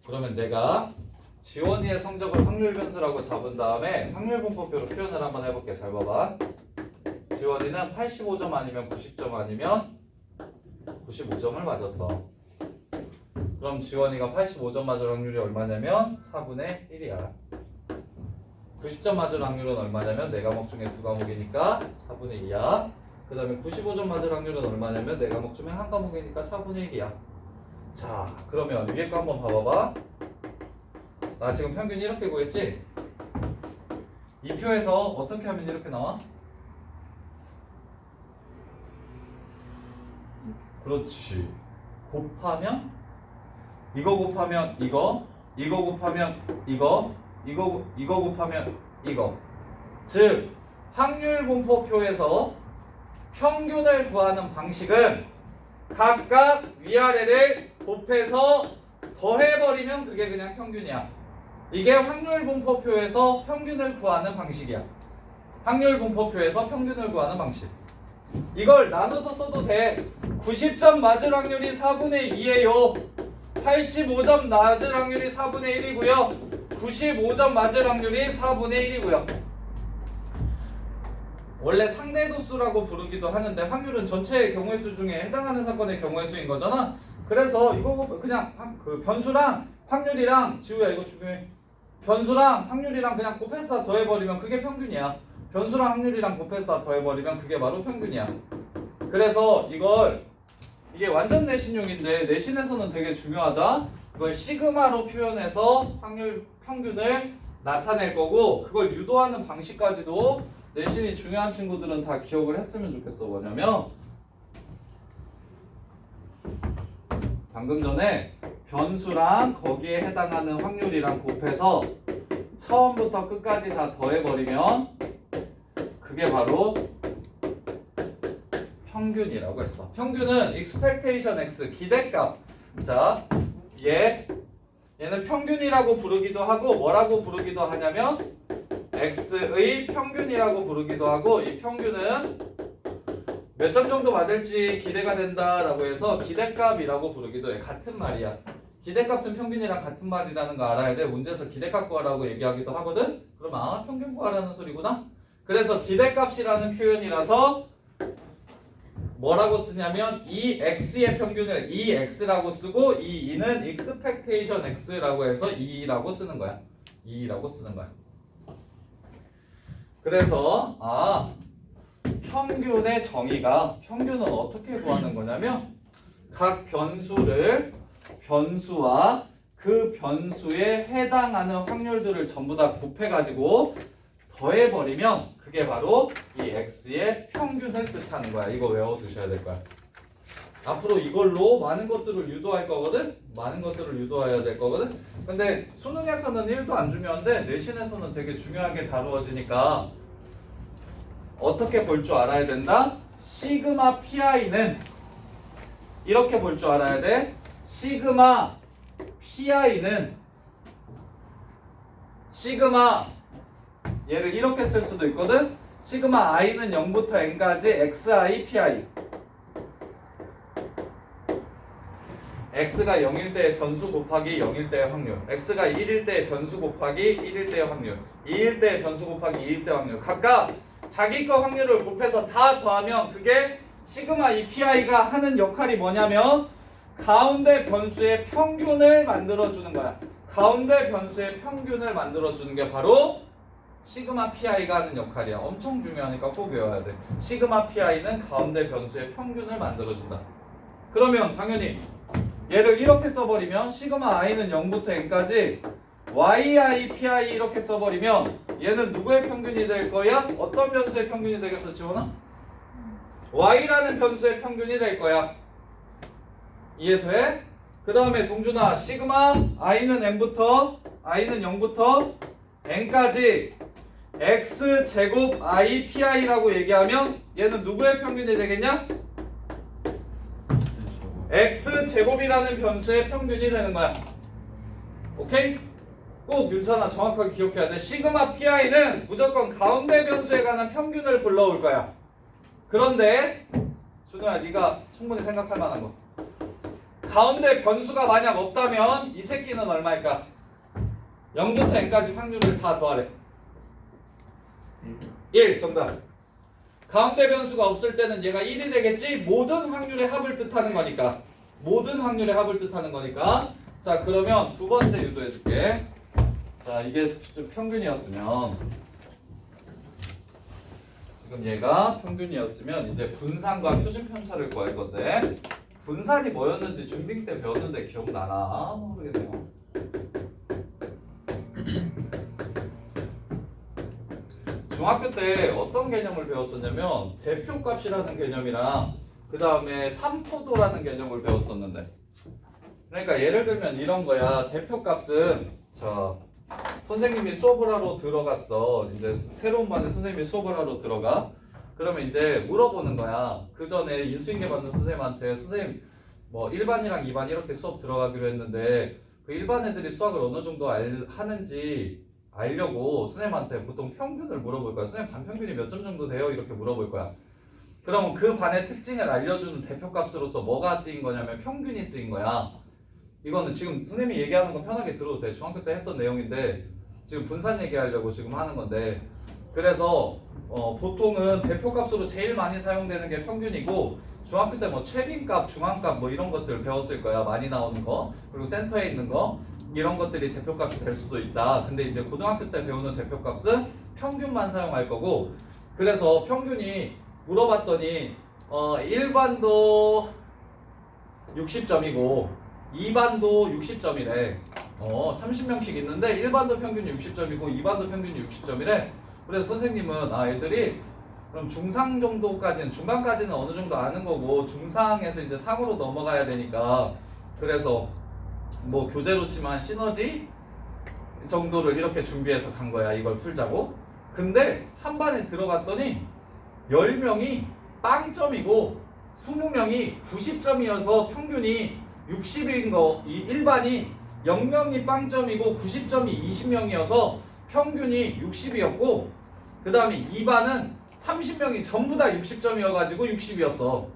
그러면 내가 지원이의 성적을 확률 변수라고 잡은 다음에 확률 분포표로 표현을 한번 해볼게. 잘 봐봐. 지원이는 85점 아니면 90점 아니면 95점을 맞았어. 그럼 지원이가 85점 맞을 확률이 얼마냐면 4분의 1이야. 90점 맞을 확률은 얼마냐면 4과목 중에 2과목이니까 4분의 2야. 그 다음에 95점 맞을 확률은 얼마냐면 4과목 중에 1과목이니까 4분의 1이야. 자, 그러면 위에 거 한번 봐봐봐. 나 지금 평균 이렇게 구했지? 이 표에서 어떻게 하면 이렇게 나와? 그렇지. 곱하면 이거 곱하면 이거 곱하면 이거 곱하면 이거. 즉 확률 분포표에서 평균을 구하는 방식은 각각 위아래를 곱해서 더해버리면 그게 그냥 평균이야. 이게 확률 분포표에서 평균을 구하는 방식이야. 확률 분포표에서 평균을 구하는 방식. 이걸 나눠서 써도 돼. 90점 맞을 확률이 4분의 2예요. 85점 맞을 확률이 4분의 1이고요. 95점 맞을 확률이 4분의 1이고요. 원래 상대도 수라고 부르기도 하는데 확률은 전체의 경우의 수 중에 해당하는 사건의 경우의 수인 거잖아. 그래서 이거 그냥 그 변수랑 확률이랑 지우야 이거 중요해. 변수랑 확률이랑 그냥 곱해서 다 더해버리면 그게 평균이야. 변수랑 확률이랑 곱해서 다 더해버리면 그게 바로 평균이야. 그래서 이게 완전 내신용인데 내신에서는 되게 중요하다. 그걸 시그마로 표현해서 확률 평균을 나타낼 거고 그걸 유도하는 방식까지도 내신이 중요한 친구들은 다 기억을 했으면 좋겠어. 뭐냐면 방금 전에 변수랑 거기에 해당하는 확률이랑 곱해서 처음부터 끝까지 다 더해버리면 그게 바로 평균이라고 했어. 평균은 expectation x, 기대값. 자, 얘는 평균이라고 부르기도 하고 뭐라고 부르기도 하냐면 x의 평균이라고 부르기도 하고 이 평균은 몇 점 정도 받을지 기대가 된다라고 해서 기대값이라고 부르기도 해. 같은 말이야. 기대값은 평균이랑 같은 말이라는 거 알아야 돼. 문제에서 기대값 구하라고 얘기하기도 하거든. 그럼 평균 구하라는 소리구나. 그래서 기대값이라는 표현이라서 뭐라고 쓰냐면 이 x의 평균을 이 x라고 쓰고 이 2는 expectation x라고 해서 2라고 쓰는 거야. 2라고 쓰는 거야. 그래서 평균의 정의가 평균은 어떻게 구하는 거냐면 각 변수와 그 변수에 해당하는 확률들을 전부 다 곱해가지고 더해버리면 그게 바로 이 x의 평균을 뜻하는 거야. 이거 외워두셔야 될 거야. 앞으로 이걸로 많은 것들을 유도할 거거든. 많은 것들을 유도해야 될 거거든. 근데 수능에서는 1도 안 중요한데 내신에서는 되게 중요하게 다루어지니까 어떻게 볼 줄 알아야 된다? 시그마 pi는 이렇게 볼 줄 알아야 돼. 시그마 pi는 시그마 얘를 이렇게 쓸 수도 있거든. 시그마 i는 0부터 n까지 xi pi. x가 0일 때 변수 곱하기 0일 때의 확률, x가 1일 때 변수 곱하기 1일 때의 확률, 2일 때 변수 곱하기 2일 때 확률. 각각 자기 거 확률을 곱해서 다 더하면 그게 시그마 EPI가 하는 역할이 뭐냐면 가운데 변수의 평균을 만들어주는 거야. 가운데 변수의 평균을 만들어주는 게 바로 시그마 PI가 하는 역할이야. 엄청 중요하니까 꼭 외워야 돼. 시그마 PI는 가운데 변수의 평균을 만들어준다. 그러면 당연히 얘를 이렇게 써버리면 시그마 i는 0부터 n까지 yi pi 이렇게 써버리면 얘는 누구의 평균이 될 거야? 어떤 변수의 평균이 되겠어, 지원아? y라는 변수의 평균이 될 거야. 이해돼? 그 다음에 동준아, 시그마 i는 0부터 n까지 x제곱 i pi라고 얘기하면 얘는 누구의 평균이 되겠냐? x제곱이라는 변수의 평균이 되는 거야. 오케이? 꼭 윤찬아 정확하게 기억해야 돼. 시그마 pi는 무조건 가운데 변수에 관한 평균을 불러올 거야. 그런데 준호야, 네가 충분히 생각할 만한 거. 가운데 변수가 만약 없다면 이 새끼는 얼마일까? 0부터 n까지 확률을 다 더하래. 1 정답. 가운데 변수가 없을 때는 얘가 1이 되겠지. 모든 확률의 합을 뜻하는 거니까. 모든 확률의 합을 뜻하는 거니까. 자, 그러면 두 번째 유도해 줄게. 자, 이게 좀 평균이었으면, 지금 얘가 평균이었으면 이제 분산과 표준 편차를 구할 건데, 분산이 뭐였는지 중딩 때 배웠는데 기억나나? 모르겠네요. 중학교 때 어떤 개념을 배웠었냐면 대표값이라는 개념이랑 그 다음에 삼포도라는 개념을 배웠었는데, 그러니까 예를 들면 이런 거야. 대표값은 선생님이 수업을 하러 들어갔어. 이제 새로운 반에 선생님이 수업을 하러 들어가. 그러면 이제 물어보는 거야. 그 전에 인수인계 받는 선생님한테 선생님 뭐 1반이랑 2반 이렇게 수업 들어가기로 했는데 그 1반 애들이 수학을 어느 정도 하는지 알려고 선생님한테 보통 평균을 물어볼 거야. 선생님 반평균이 몇 점 정도 돼요? 이렇게 물어볼 거야. 그러면 그 반의 특징을 알려주는 대표값으로서 뭐가 쓰인 거냐면 평균이 쓰인 거야. 이거는 지금 선생님이 얘기하는 거 편하게 들어도 돼. 중학교 때 했던 내용인데 지금 분산 얘기하려고 지금 하는 건데, 그래서 보통은 대표값으로 제일 많이 사용되는 게 평균이고, 중학교 때 뭐 최빈값, 중앙값 뭐 이런 것들 배웠을 거야. 많이 나오는 거, 그리고 센터에 있는 거, 이런 것들이 대표값이 될 수도 있다. 근데 이제 고등학교 때 배우는 대표값은 평균만 사용할 거고, 그래서 평균이 물어봤더니 1반도 60점이고 2반도 60점이래. 30명씩 있는데 1반도 평균이 60점이고 2반도 평균이 60점이래. 그래서 선생님은 애들이 그럼 중상 정도까지는, 중간까지는 어느 정도 아는 거고 중상에서 이제 상으로 넘어가야 되니까, 그래서 뭐 교재로 치면 시너지 정도를 이렇게 준비해서 간 거야. 이걸 풀자고. 근데 한 반에 들어갔더니 10명이 빵점이고 20명이 90점이어서 평균이 60인 거, 이 1반이 0명이 빵점이고 90점이 20명이어서 평균이 60이었고, 그 다음에 2반은 30명이 전부 다 60점이어가지고 60이었어.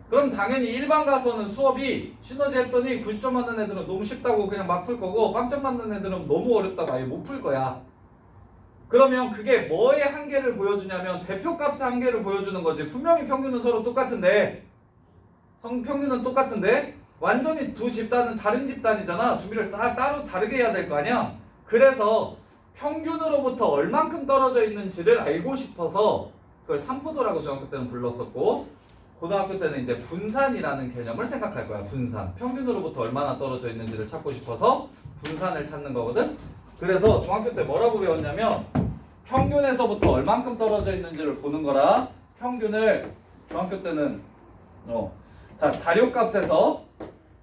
그럼 당연히 1반 가서는 수업이 시너지 했더니 90점 맞는 애들은 너무 쉽다고 그냥 막 풀 거고, 빵점 맞는 애들은 너무 어렵다고 아예 못 풀 거야. 그러면 그게 뭐의 한계를 보여주냐면 대표값의 한계를 보여주는 거지. 분명히 평균은 서로 똑같은데, 평균은 똑같은데 완전히 두 집단은 다른 집단이잖아. 준비를 따로 다르게 해야 될 거 아니야. 그래서 평균으로부터 얼만큼 떨어져 있는지를 알고 싶어서 그걸 삼포도라고 중학교 때는 불렀었고, 고등학교 때는 이제 분산이라는 개념을 생각할 거야. 분산. 평균으로부터 얼마나 떨어져 있는지를 찾고 싶어서 분산을 찾는 거거든. 그래서 중학교 때 뭐라고 배웠냐면 평균에서부터 얼만큼 떨어져 있는지를 보는 거라. 평균을 중학교 때는 자, 자료값에서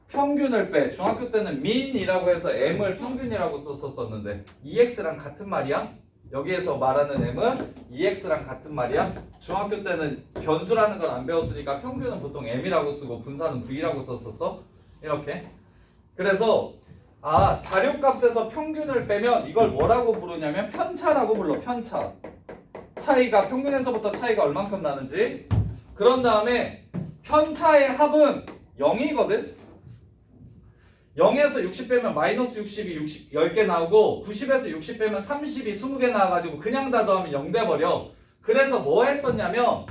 평균을 빼. 중학교 때는 민이라고 해서 m을 평균이라고 썼었는데 EX랑 같은 말이야. 여기에서 말하는 m은 EX랑 같은 말이야. 중학교 때는 변수라는 걸 안 배웠으니까 평균은 보통 m이라고 쓰고 분산은 v라고 썼었어. 이렇게. 그래서 자료값에서 평균을 빼면 이걸 뭐라고 부르냐면 편차라고 불러. 편차. 차이가, 평균에서부터 차이가 얼만큼 나는지. 그런 다음에 편차의 합은 0이거든. 0에서 60 빼면 마이너스 60이 10개 나오고 90에서 60 빼면 30이 20개 나와가지고 그냥 다 더하면 0 돼버려. 그래서 뭐 했었냐면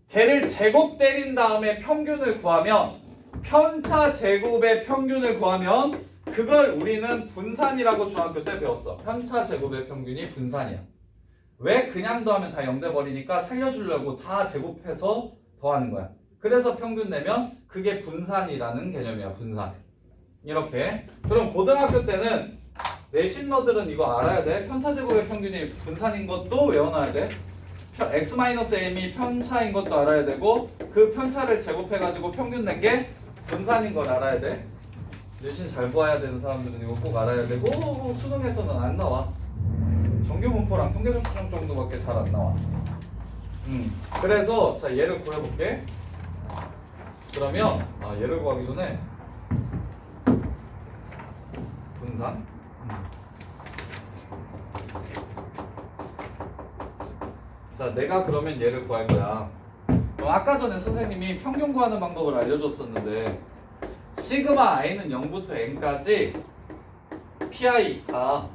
걔를 제곱 때린 다음에 평균을 구하면, 편차 제곱의 평균을 구하면 그걸 우리는 분산이라고 중학교 때 배웠어. 편차 제곱의 평균이 분산이야. 왜? 그냥 더하면 다 0 돼버리니까 살려주려고 다 제곱해서 더하는 거야. 그래서 평균 내면 그게 분산이라는 개념이야. 분산. 이렇게. 그럼 고등학교 때는 내신러들은 이거 알아야 돼. 편차 제곱의 평균이 분산인 것도 외워놔야 돼. x-m이 편차인 것도 알아야 되고, 그 편차를 제곱해가지고 평균 낸 게 분산인 걸 알아야 돼. 내신 잘 보아야 되는 사람들은 이거 꼭 알아야 되고, 수능에서는 안 나와. 정규분포랑 통계적수정 정도밖에 잘 안 나와. 그래서 자, 얘를 구해볼게. 그러면 얘를 구하기 전에 분산. 자, 내가 그러면 얘를 구할 거야. 그럼 아까 전에 선생님이 평균 구하는 방법을 알려줬었는데, 시그마 i는 0부터 n까지 pi가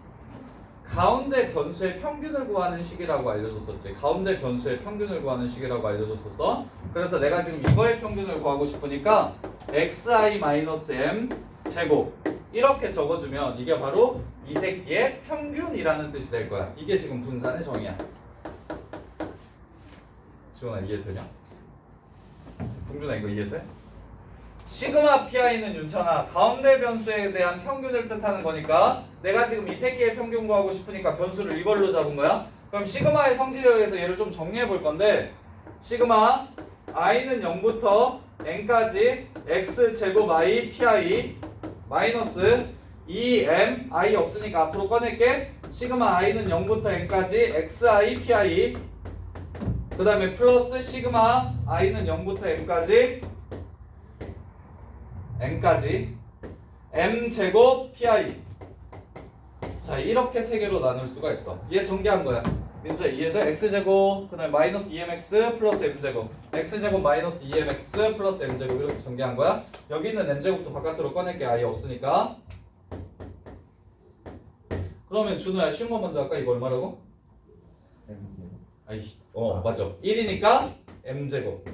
가운데 변수의 평균을 구하는 식이라고 알려줬었지. 가운데 변수의 평균을 구하는 식이라고 알려줬었어. 그래서 내가 지금 이거의 평균을 구하고 싶으니까 xi-m 제곱 이렇게 적어주면 이게 바로 이 새끼의 평균이라는 뜻이 될 거야. 이게 지금 분산의 정의야. 지원아, 이해되냐? 동준아, 이거 이해돼? 시그마 pi는 윤찬아, 가운데 변수에 대한 평균을 뜻하는 거니까 내가 지금 이 새끼의 평균 구하고 싶으니까 변수를 이걸로 잡은 거야. 그럼 시그마의 성질에 의해서 얘를 좀 정리해 볼 건데, 시그마 i는 0부터 n까지 x제곱 i pi 마이너스 2m i 없으니까 앞으로 꺼낼게. 시그마 i는 0부터 n까지 xi pi, 그 다음에 플러스 시그마 i는 0부터 m까지 m제곱 pi. 자, 이렇게 세 개로 나눌 수가 있어. 얘 전개한 거야. 민수야 이해돼? x제곱 그 다음에 마이너스 2mx 플러스 m제곱 x제곱 마이너스 2mx 플러스 m제곱 이렇게 전개한 거야. 여기 있는 m제곱도 바깥으로 꺼낼게. 아예 없으니까. 그러면 준호야 쉬운 거 먼저 할까? 이거 얼마라고? 아이씨 맞아 1이니까 m제곱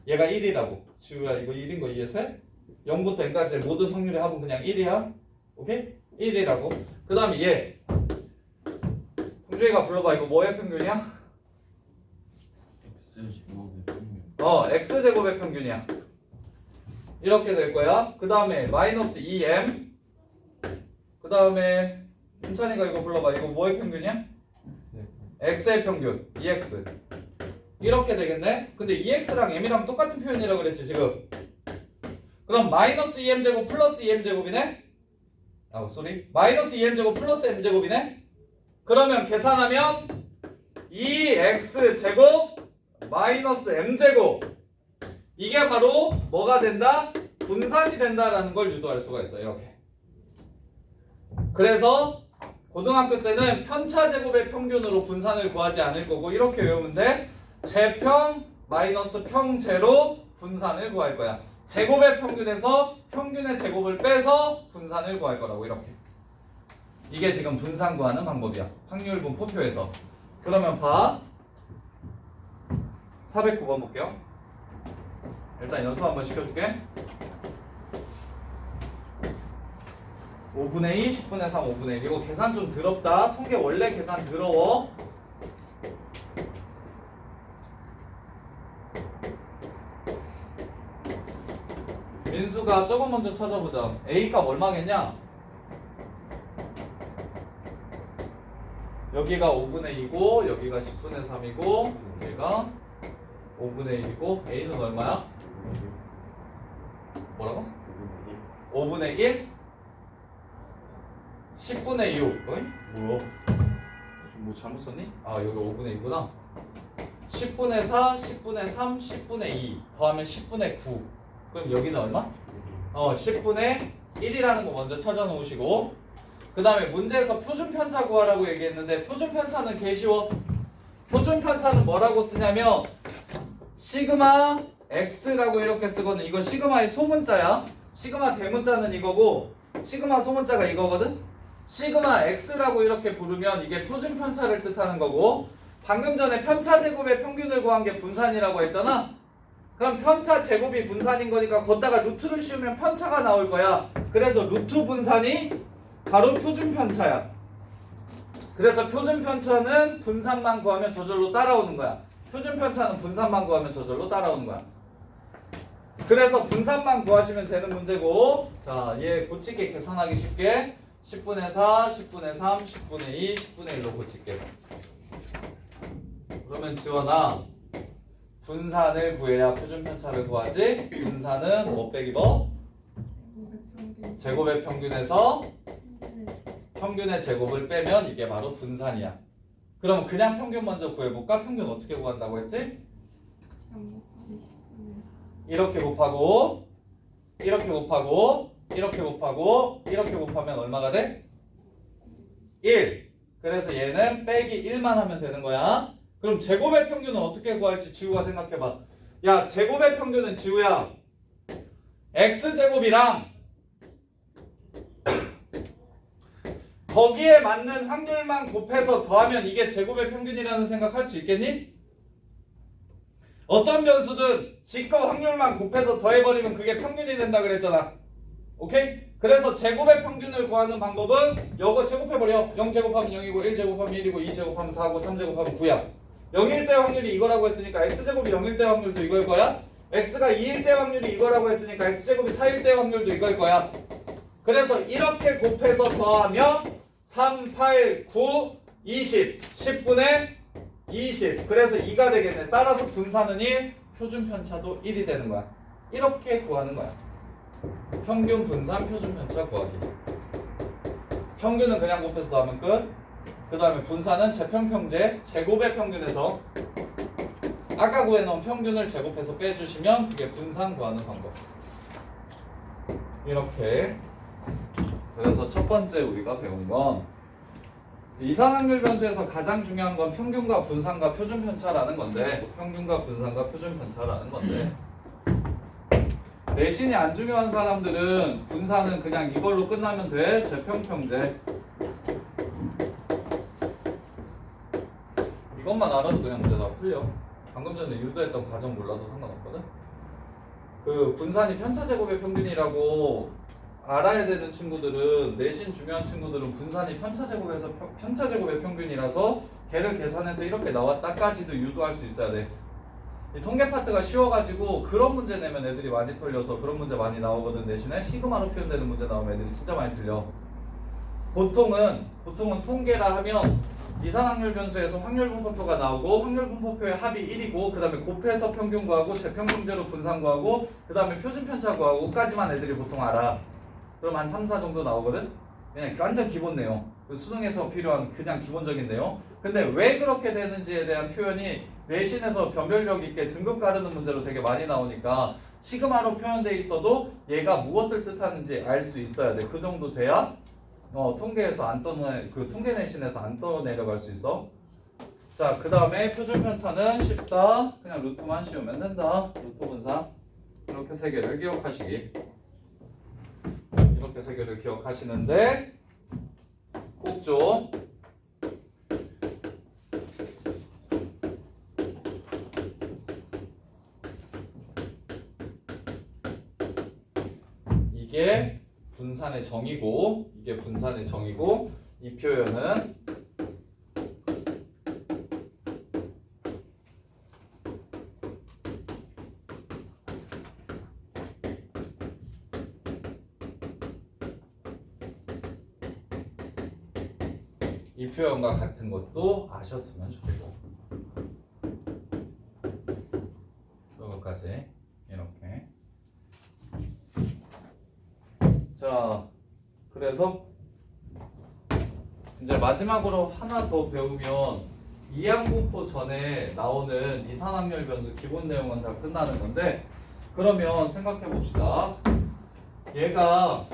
얘가 1이라고. 지우야 이거 1인 거 이해돼? 0부터 n까지의 모든 확률의 합은 그냥 1이야. 오케이? 1이라고. 그 다음에 얘 동주이가 불러봐. 이거 뭐의 평균이야? X제곱의 평균. x제곱의 평균이야. 이렇게 될 거야. 그 다음에 마이너스 2m 그 다음에 윤찬이가 이거 불러봐. 이거 뭐의 평균이야? x의 평균 2x 이렇게 되겠네. 근데 2x랑 m이랑 똑같은 표현이라고 그랬지 지금. 그럼 마이너스 2m제곱 플러스 2m제곱이네? 마이너스 2m제곱 플러스 m제곱이네? 그러면 계산하면 2x제곱 마이너스 m제곱 이게 바로 뭐가 된다? 분산이 된다라는 걸 유도할 수가 있어요. 이렇게. 그래서 고등학교 때는 편차제곱의 평균으로 분산을 구하지 않을 거고 이렇게 외우면 돼. 제평 마이너스 평제로 분산을 구할 거야. 제곱의 평균에서 평균의 제곱을 빼서 분산을 구할 거라고. 이렇게. 이게 지금 분산 구하는 방법이야. 확률분 포표에서. 그러면 봐. 409번 볼게요. 일단 연습 한번 시켜줄게. 5분의 2, 10분의 3, 5분의 1. 이거 계산 좀 더럽다. 통계 원래 계산 더러워. 민수가 저거 먼저 찾아보자. A값 얼마겠냐? 여기가 5분의 2고 여기가 10분의 3이고 여기가 5분의 1이고 A는 얼마야? 뭐라고? 5분의 1? 10분의 6. 어이? 뭐야? 뭐 잘못 썼니? 아 여기 5분의 2구나. 10분의 4, 10분의 3, 10분의 2 더하면 10분의 9. 그럼 여기는 얼마? 10분의 1이라는 거 먼저 찾아 놓으시고 그 다음에 문제에서 표준편차 구하라고 얘기했는데 표준편차는 개 쉬워. 표준편차는 뭐라고 쓰냐면 시그마 x라고 이렇게 쓰거든. 이거 시그마의 소문자야. 시그마 대문자는 이거고 시그마 소문자가 이거거든. 시그마 x라고 이렇게 부르면 이게 표준편차를 뜻하는 거고 방금 전에 편차 제곱의 평균을 구한 게 분산이라고 했잖아. 그럼 편차 제곱이 분산인 거니까 걷다가 루트를 씌우면 편차가 나올 거야. 그래서 루트 분산이 바로 표준편차야. 그래서 표준편차는 분산만 구하면 저절로 따라오는 거야. 표준편차는 분산만 구하면 저절로 따라오는 거야. 그래서 분산만 구하시면 되는 문제고 자, 얘 고치게 계산하기 쉽게 10분의 4, 10분의 3, 10분의 2, 10분의 1로 고칠게. 그러면 지원아 분산을 구해야 표준편차를 구하지. 분산은 뭐 빼기 뭐? 제곱의 평균에서 평균의 제곱을 빼면 이게 바로 분산이야. 그럼 그냥 평균 먼저 구해볼까? 평균 어떻게 구한다고 했지? 이렇게 곱하고 이렇게 곱하고 이렇게 곱하고 이렇게 곱하면 얼마가 돼? 1. 그래서 얘는 빼기 1만 하면 되는 거야. 그럼 제곱의 평균은 어떻게 구할지 지우가 생각해봐. 야 제곱의 평균은 지우야 x제곱이랑 거기에 맞는 확률만 곱해서 더하면 이게 제곱의 평균이라는 생각할 수 있겠니? 어떤 변수든 지거 확률만 곱해서 더해버리면 그게 평균이 된다 그랬잖아. 오케이? 그래서 제곱의 평균을 구하는 방법은 이거 제곱해버려. 0 제곱하면 0이고 1 제곱하면 1이고 2 제곱하면 4고 3 제곱하면 9야. 0일 때 확률이 이거라고 했으니까 x제곱이 0일 때 확률도 이걸 거야. x가 2일 때 확률이 이거라고 했으니까 x제곱이 4일 때 확률도 이걸 거야. 그래서 이렇게 곱해서 더하면 3, 8, 9, 20, 10분의 20. 그래서 2가 되겠네. 따라서 분산은 1, 표준편차도 1이 되는 거야. 이렇게 구하는 거야. 평균 분산 표준편차 구하기. 평균은 그냥 곱해서 더하면 끝. 그 다음에 분산은 제평평제 제곱의 평균에서 아까 구해놓은 평균을 제곱해서 빼주시면 그게 분산 구하는 방법. 이렇게. 그래서 첫 번째 우리가 배운 건 이상확률 변수에서 가장 중요한 건 평균과 분산과 표준 편차라는 건데, 평균과 분산과 표준 편차라는 건데, 내신이 안 중요한 사람들은 분산은 그냥 이걸로 끝나면 돼. 제평평제. 이것만 알아도 그냥 문제 다 풀려. 방금 전에 유도했던 과정 몰라도 상관없거든. 그 분산이 편차제곱의 평균이라고 알아야 되는 친구들은, 내신 중요한 친구들은 분산이 편차제곱에서 편차제곱의 평균이라서 걔를 계산해서 이렇게 나왔다까지도 유도할 수 있어야 돼. 이 통계 파트가 쉬워가지고 그런 문제 내면 애들이 많이 털려서 그런 문제 많이 나오거든. 대신에 시그마로 표현되는 문제 나오면 애들이 진짜 많이 틀려. 보통은 통계라 하면 이상확률 변수에서 확률 분포표가 나오고, 확률 분포표의 합이 1이고, 그 다음에 곱해서 평균 구하고, 제평균제로 분산 구하고, 그 다음에 표준 편차 구하고까지만 애들이 보통 알아. 그럼 한 3, 4 정도 나오거든? 그냥 완전 기본 내용. 수능에서 필요한 그냥 기본적인 내용. 근데 왜 그렇게 되는지에 대한 표현이 내신에서 변별력 있게 등급 가르는 문제로 되게 많이 나오니까 시그마로 표현돼 있어도 얘가 무엇을 뜻하는지 알 수 있어야 돼. 그 정도 돼야 통계에서 안 떠내, 그 통계 내신에서 안 떠내려갈 수 있어. 자, 그 다음에 표준 편차는 쉽다. 그냥 루트만 씌우면 된다. 루트 분산. 이렇게 세 개를 기억하시기. 이렇게 세 개를 기억하시는데 꼭 좀 이게 분산의 정의고, 이게 분산의 정의고, 이 표현은 이 표현과 같은 것도 아셨으면 좋겠고, 이거까지 이렇게. 자, 그래서 이제 마지막으로 하나 더 배우면 이항분포 전에 나오는 이산확률 변수 기본 내용은 다 끝나는 건데, 그러면 생각해 봅시다. 얘가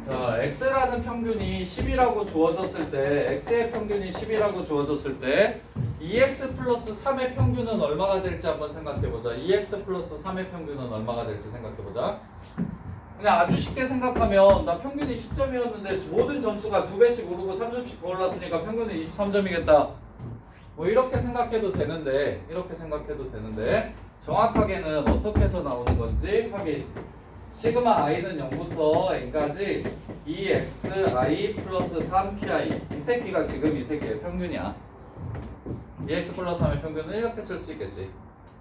자, x라는 평균이 10이라고 주어졌을 때, x의 평균이 10이라고 주어졌을 때 2x 플러스 3의 평균은 얼마가 될지 한번 생각해보자. 2x 플러스 3의 평균은 얼마가 될지 생각해보자. 그냥 아주 쉽게 생각하면 나 평균이 10점이었는데 모든 점수가 2배씩 오르고 3점씩 더 올랐으니까 평균은 23점이겠다. 뭐 이렇게 생각해도 되는데, 정확하게는 어떻게 해서 나오는 건지 확인. 시그마 i는 0부터 n까지 2xi 플러스 3pi. 이 새끼가 지금 이 새끼의 평균이야. 2x 플러스 3의 평균은 이렇게 쓸 수 있겠지.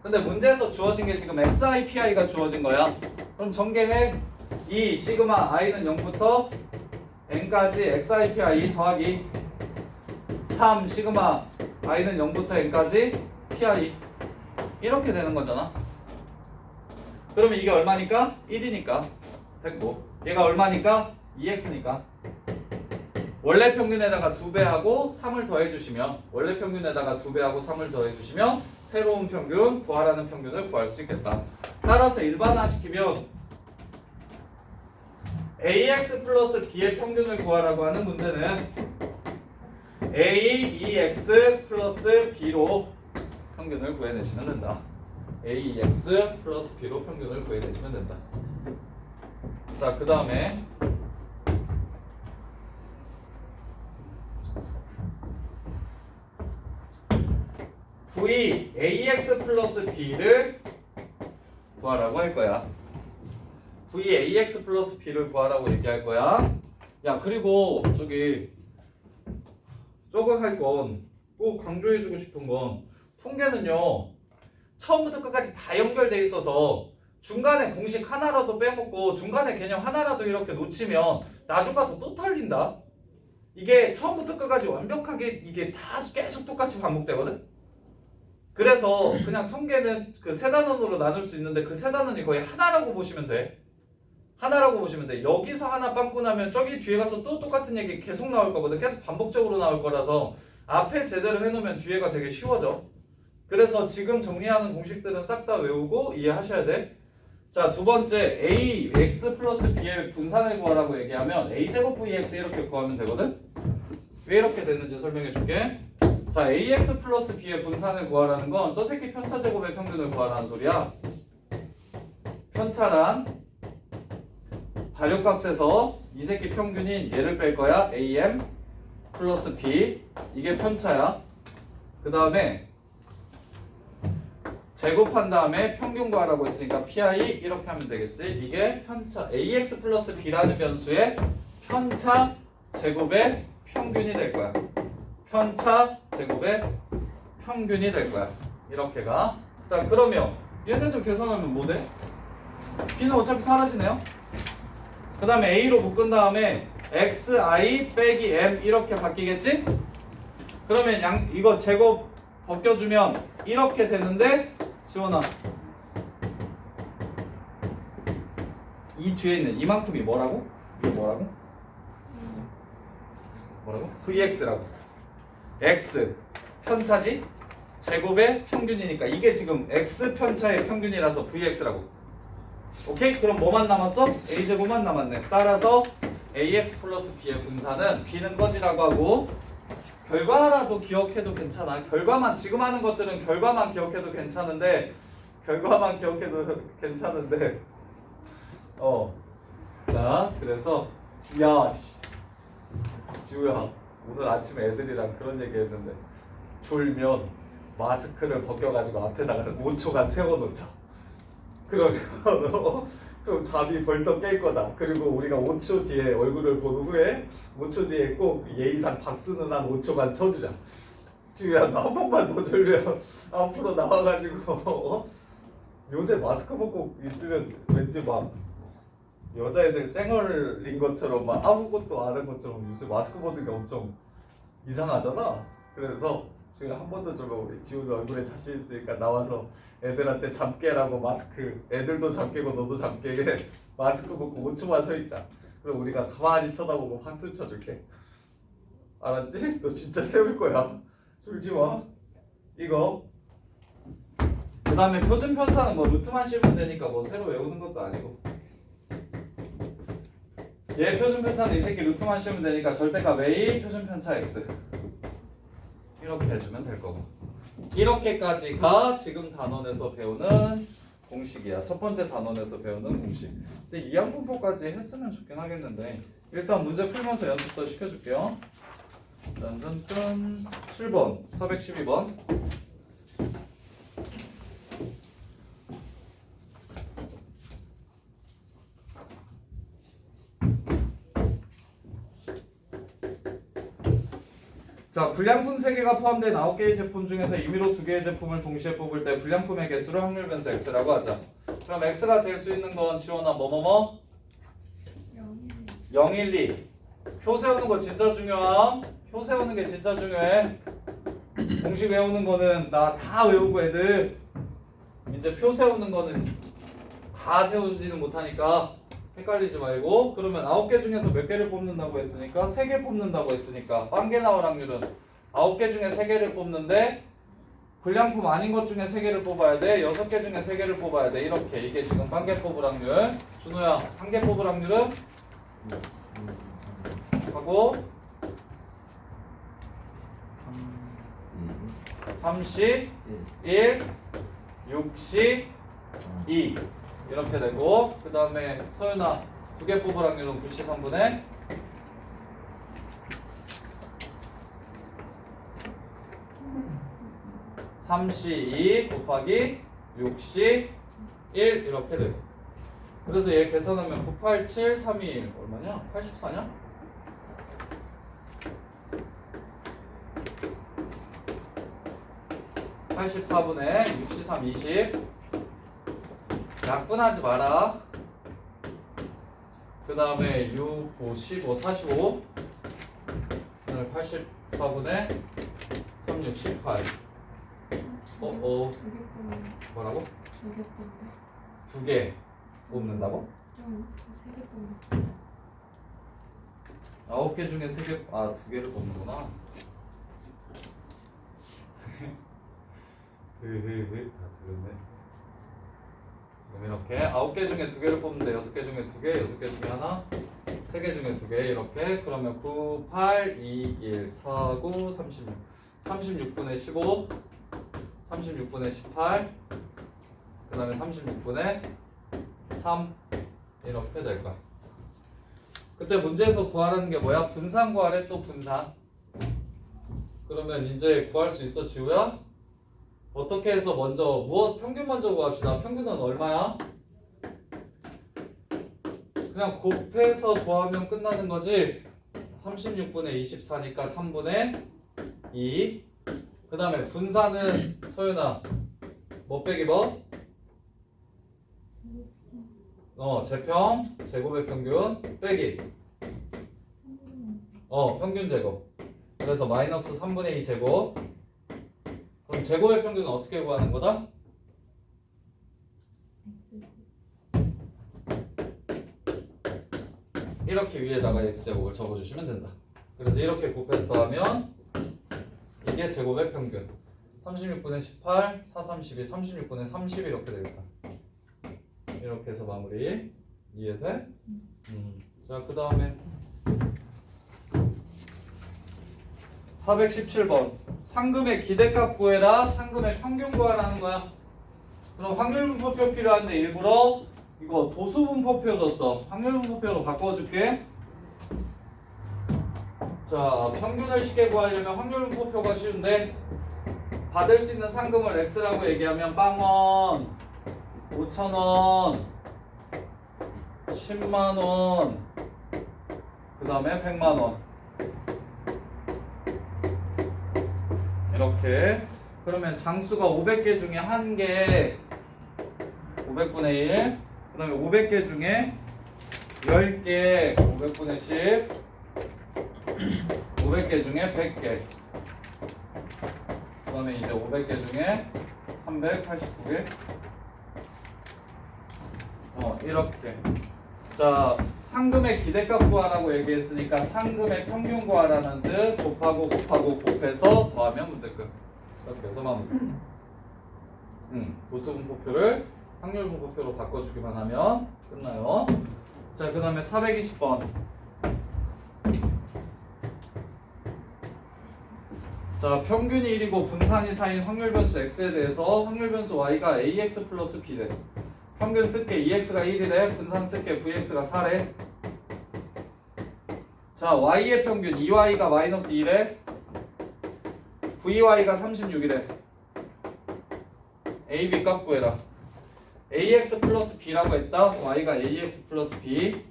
근데 문제에서 주어진 게 지금 xi pi가 주어진 거야. 그럼 전개해. 이 시그마 i는 0부터 n까지 xi pi 더하기 3 시그마 i는 0부터 n까지 pi. 이렇게 되는 거잖아. 그러면 이게 얼마니까? 1이니까 됐고, 얘가 얼마니까? 2x니까 원래 평균에다가 2배하고 3을 더해주시면, 원래 평균에다가 2배하고 3을 더해주시면 새로운 평균, 구하라는 평균을 구할 수 있겠다. 따라서 일반화시키면 ax 플러스 b의 평균을 구하라고 하는 문제는 a, 2x 플러스 b로 평균을 구해내시면 된다. ax 플러스 b로 평균을 구해내시면 된다. 자, 그 다음에 v ax 플러스 b를 구하라고 할 거야. v ax 플러스 b를 구하라고 얘기할 거야. 야, 그리고 저거 할 건 꼭 강조해주고 싶은 건, 통계는요 처음부터 끝까지 다 연결돼 있어서 중간에 공식 하나라도 빼먹고 중간에 개념 하나라도 이렇게 놓치면 나중 가서 또 털린다. 이게 처음부터 끝까지 완벽하게 이게 다 계속 똑같이 반복되거든. 그래서 그냥 통계는 그 세 단원으로 나눌 수 있는데 그 세 단원이 거의 하나라고 보시면 돼. 하나라고 보시면 돼. 여기서 하나 빵꾸 나면 저기 뒤에 가서 또 똑같은 얘기 계속 나올 거거든. 계속 반복적으로 나올 거라서 앞에 제대로 해놓으면 뒤에가 되게 쉬워져. 그래서 지금 정리하는 공식들은 싹 다 외우고 이해하셔야 돼. 자, 두 번째 ax 플러스 b의 분산을 구하라고 얘기하면 a제곱 vx 이렇게 구하면 되거든? 왜 이렇게 되는지 설명해 줄게. 자, ax 플러스 b의 분산을 구하라는 건 저 새끼 편차 제곱의 평균을 구하라는 소리야. 편차란 자료값에서 이 새끼 평균인 얘를 뺄 거야. am 플러스 b 이게 편차야. 그 다음에 제곱한 다음에 평균 구하라고 했으니까 pi 이렇게 하면 되겠지. 이게 편차 ax 플러스 b라는 변수의 편차 제곱의 평균이 될 거야. 편차 제곱의 평균이 될 거야. 이렇게가. 자, 그러면 얘네들 계산하면 뭐 돼? b는 어차피 사라지네요. 그 다음에 a로 묶은 다음에 xi 빼기 m 이렇게 바뀌겠지? 그러면 이거 제곱 벗겨주면 이렇게 되는데, 지원아 이 뒤에 있는 이만큼이 뭐라고? 이게 뭐라고? 뭐라고? vx라고. x 편차지? 제곱의 평균이니까 이게 지금 x 편차의 평균이라서 vx라고. 오케이? 그럼 뭐만 남았어? a제곱만 남았네. 따라서 ax 플러스 b의 분산은 b는 꺼지라고 하고, 결과라도 기억해도 괜찮아. 결과만, 지금 하는 것들은 결과만 기억해도 괜찮은데, 자, 그래서 야 지우야, 오늘 아침에 애들이랑 그런 얘기 했는데, 졸면 마스크를 벗겨가지고 앞에다가 5초간 세워놓자. 그럼 잠이 벌떡 깰 거다. 그리고 우리가 5초 뒤에 얼굴을 본 후에 5초 뒤에 꼭 예의상 박수는 한 5초간 쳐주자. 지우야, 너 한 번만 더 졸면 앞으로 나와가지고 요새 마스크 벗고 있으면 왠지 막 여자애들 쌩얼인 것처럼 막 아무것도 안 한 것처럼 요새 마스크 벗는 게 엄청 이상하잖아. 그래서 지금 한 번 더 졸면 우리 지우도 얼굴에 자신 있으니까 나와서 애들한테 잠 깨라고 마스크, 애들도 잠 깨고 너도 잠 깨게 마스크 벗고 5초만 서 있자. 그럼 우리가 가만히 쳐다보고 박수 쳐줄게. 알았지? 너 진짜 세울 거야. 졸지 마. 이거. 그 다음에 표준 편차는 뭐 루트만 씌우면 되니까 뭐 새로 외우는 것도 아니고. 얘 표준 편차는 이 새끼 루트만 씌우면 되니까 절대값 a 표준 편차 x. 이렇게 해주면 될 거고. 이렇게까지가 지금 단원에서 배우는 공식이야. 첫 번째 단원에서 배우는 공식. 근데 이항분법까지 했으면 좋긴 하겠는데, 일단 문제 풀면서 연습도 시켜줄게요. 짠짠짠. 7번 412번. 자, 불량품 3개가 포함된 9개의 제품 중에서 임의로 2개의 제품을 동시에 뽑을 때 불량품의 개수를 확률 변수 x라고 하자. 그럼 x가 될 수 있는 건 지원아 뭐뭐뭐? 012. 표 세우는 거 진짜 중요함. 표 세우는 게 진짜 중요해. 공식 외우는 거는 나 다 외우고 애들 이제 표 세우는 거는 다 세우지는 못하니까 헷갈리지 말고. 그러면 9개 중에서 몇 개를 뽑는다고 했으니까 3개 뽑는다고 했으니까 빵개 나올 확률은 9개 중에 3개를 뽑는데, 불량품 아닌 것 중에 3개를 뽑아야 돼. 6개 중에 3개를 뽑아야 돼. 이렇게. 이게 지금 빵개 뽑을 확률. 준호야, 1개 뽑을 확률은? 하고 31, 62 이렇게 되고, 그 다음에 서윤아 2개 뽑을 확률은 9시 3분의 32 곱하기 61 이렇게 되고. 그래서 얘 계산하면 987, 321 얼마냐? 84냐? (84분의 63, 20) 약분하지 마라. 그 다음에 6, 5, 15, 45 오늘 84분의 3, 6, 18 뭐라고? 2개 뽑는다고? 9개 중에 3개, 2개를 뽑는구나. 다 들었네. 그럼 이렇게 9개 중에 2개를 뽑는데 6개 중에 2개, 6개 중에 하나, 3개 중에 2개 이렇게. 그러면 9, 8, 2, 1, 4, 9, 36. 36분의 15, 36분의 18, 그 다음에 36분의 3 이렇게 될 거야. 그때 문제에서 구하라는 게 뭐야? 분산 구하래. 또 분산. 그러면 이제 구할 수 있어, 지우야? 어떻게 해서 먼저 평균 먼저 구합시다. 평균은 얼마야? 그냥 곱해서 더하면 끝나는 거지. 36분의 24니까 3분의 2. 그 다음에 분산은 서윤아 뭐 빼기 뭐? 제평 제곱의 평균 빼기 평균 제곱. 그래서 마이너스 3분의 2 제곱. 그럼 제곱의 평균은 어떻게 구하는 거다? 이렇게 위에다가 x제곱을 적어주시면 된다. 그래서 이렇게 곱해서 더하면 이게 제곱의 평균. 36분의 18, 4, 32, 36분의 30 이렇게 되겠다. 이렇게 해서 마무리. 이해돼? 자, 그 다음에 417번. 상금의 기대값 구해라. 상금의 평균 구하라는 거야. 그럼 확률분포표 필요한데 일부러 이거 도수분포표 줬어. 확률분포표로 바꿔줄게. 자, 평균을 쉽게 구하려면 확률분포표가 쉬운데 받을 수 있는 상금을 X라고 얘기하면 빵원, 5,000원, 10만원, 그 다음에 100만원 이렇게. 그러면 장수가 500개 중에 1개 500분의 1, 그 다음에 500개 중에 10개 500분의 10, 500개 중에 100개, 그 다음에 이제 500개 중에 389개 이렇게. 자, 상금의 기대값 구하라고 얘기했으니까 상금의 평균 구하라는 뜻. 곱하고 곱해서 더하면 문제 끝. 이렇게 해서 마무리. 도수분포표를 확률분포표로 바꿔주기만 하면 끝나요. 자, 그 다음에 420번. 자, 평균이 1이고 분산이 4인 확률변수 x에 대해서 확률변수 y가 ax 플러스 b래. 평균 쓸게 2x가 1이래. 분산 쓸게 vx가 4래. 자, y의 평균 2y가 마이너스 2래. vy가 36이래. a, b 값 구해라. ax 플러스 b라고 했다. y가 ax 플러스 b.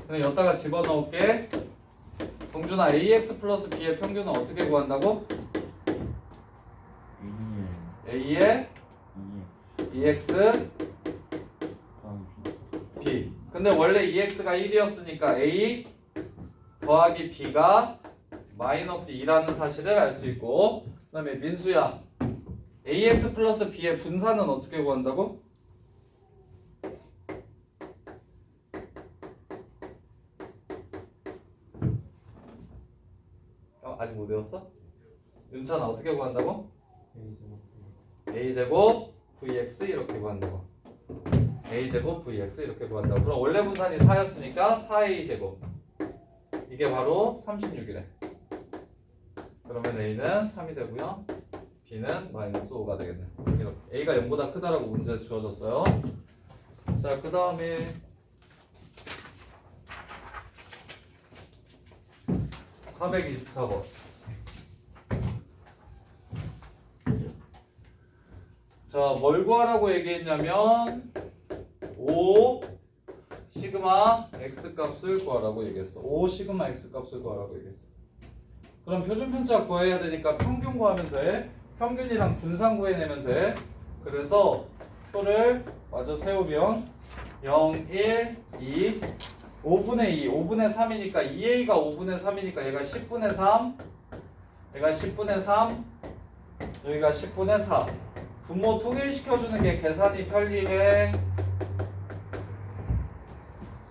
그럼 여기다가 집어넣을게. 동준아, ax 플러스 b의 평균은 어떻게 구한다고? a의 ex b. 근데 원래 ex가 1이었으니까 a 더하기 b가 마이너스 2라는 사실을 알 수 있고, 그 다음에 민수야, ax 플러스 b의 분산은 어떻게 구한다고? 아직 못 외웠어? 윤찬아, 어떻게 구한다고? a제곱 vx 이렇게 구한다고. a제곱 vx 이렇게 구한다고. 그럼 원래 분산이 4였으니까 4a제곱. 이게 바로 36이래. 그러면 a는 3이 되고요. b는 마이너스 5가 되겠네. 이렇게. a가 0보다 크다라고 문제에서 주어졌어요. 자, 그 다음에 424번. 자, 뭘 구하라고 얘기했냐면 5 시그마 x 값을 구하라고 얘기했어. 5 시그마 x 값을 구하라고 얘기했어. 그럼 표준 편차 구해야 되니까 평균 구하면 돼. 평균이랑 분산 구해내면 돼. 그래서 표를 마저 세우면 0, 1, 2, 5분의 2, 5분의 3이니까 2a가 5분의 3이니까 얘가 10분의 3, 얘가 10분의 3, 여기가 10분의 4. 분모 통일시켜주는 게 계산이 편리해.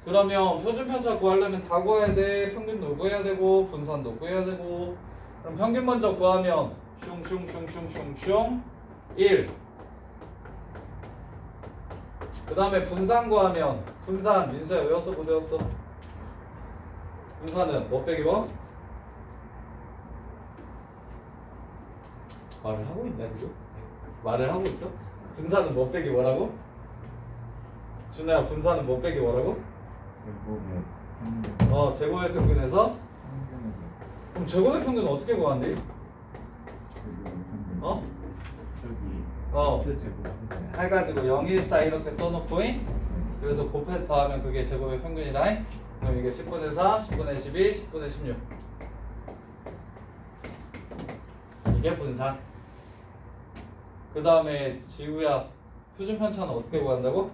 그러면 표준 편차 구하려면 다 구해야 돼. 평균도 구해야 되고 분산도 구해야 되고. 그럼 평균 먼저 구하면 슝슝슝슝슝슝 1 그 다음에 분산 구하면 분산 민수야 외웠어 못 외웠어? 분산은 뭐 빼기 뭐? 말을 하고 있나 지금? 말을 하고 있어? 분산은 뭐 빼기 뭐라고? 준호야 분산은 뭐 빼기 뭐라고? 제곱의 평균. 제곱의 평균에서? 평균에서 그럼 제곱의 평균은 어떻게 구하는데? 제곱의 평균. 어? 저기 X 제곱. 해가지고 0, 1, 4 이렇게 써놓고잉 그래서 곱해서 더하면 그게 제곱의 평균이다. 그럼 이게 10분의 4, 10분의 12, 10분의 16 이게 분산. 그 다음에 지우야 표준 편차는 어떻게 구한다고?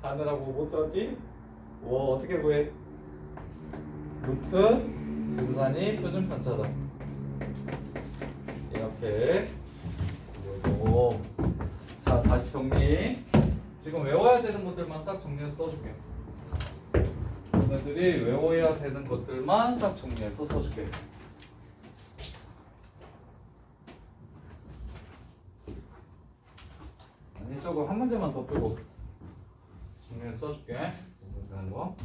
자느라고 못 들었지? 어떻게 구해? 루트 분산이 표준 편차다. 이렇게 그리고 자 다시 정리. 지금 외워야 되는 것들만 싹 정리해서 써줄게. 너희들이 외워야 되는 것들만 싹 정리해서 써줄게. 아니 조금 한 문제만 더 풀고 정리해서 써줄게. 하는 거.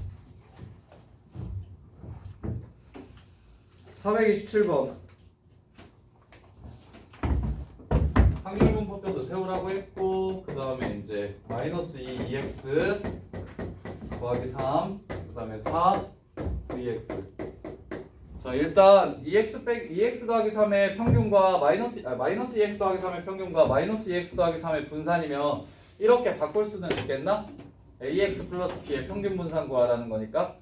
427번 확률분법표도 세우라고 했고 그 다음에 이제 마이너스 2x 더하기 3 그 다음에 4 2x. 자 일단 2x 더하기 3의 평균과 마이너스 2x 더하기 3의 평균과 마이너스 2x 더하기 3의 분산이면 이렇게 바꿀 수는 있겠나? ax 플러스 b의 평균 분산 구하라는 거니까.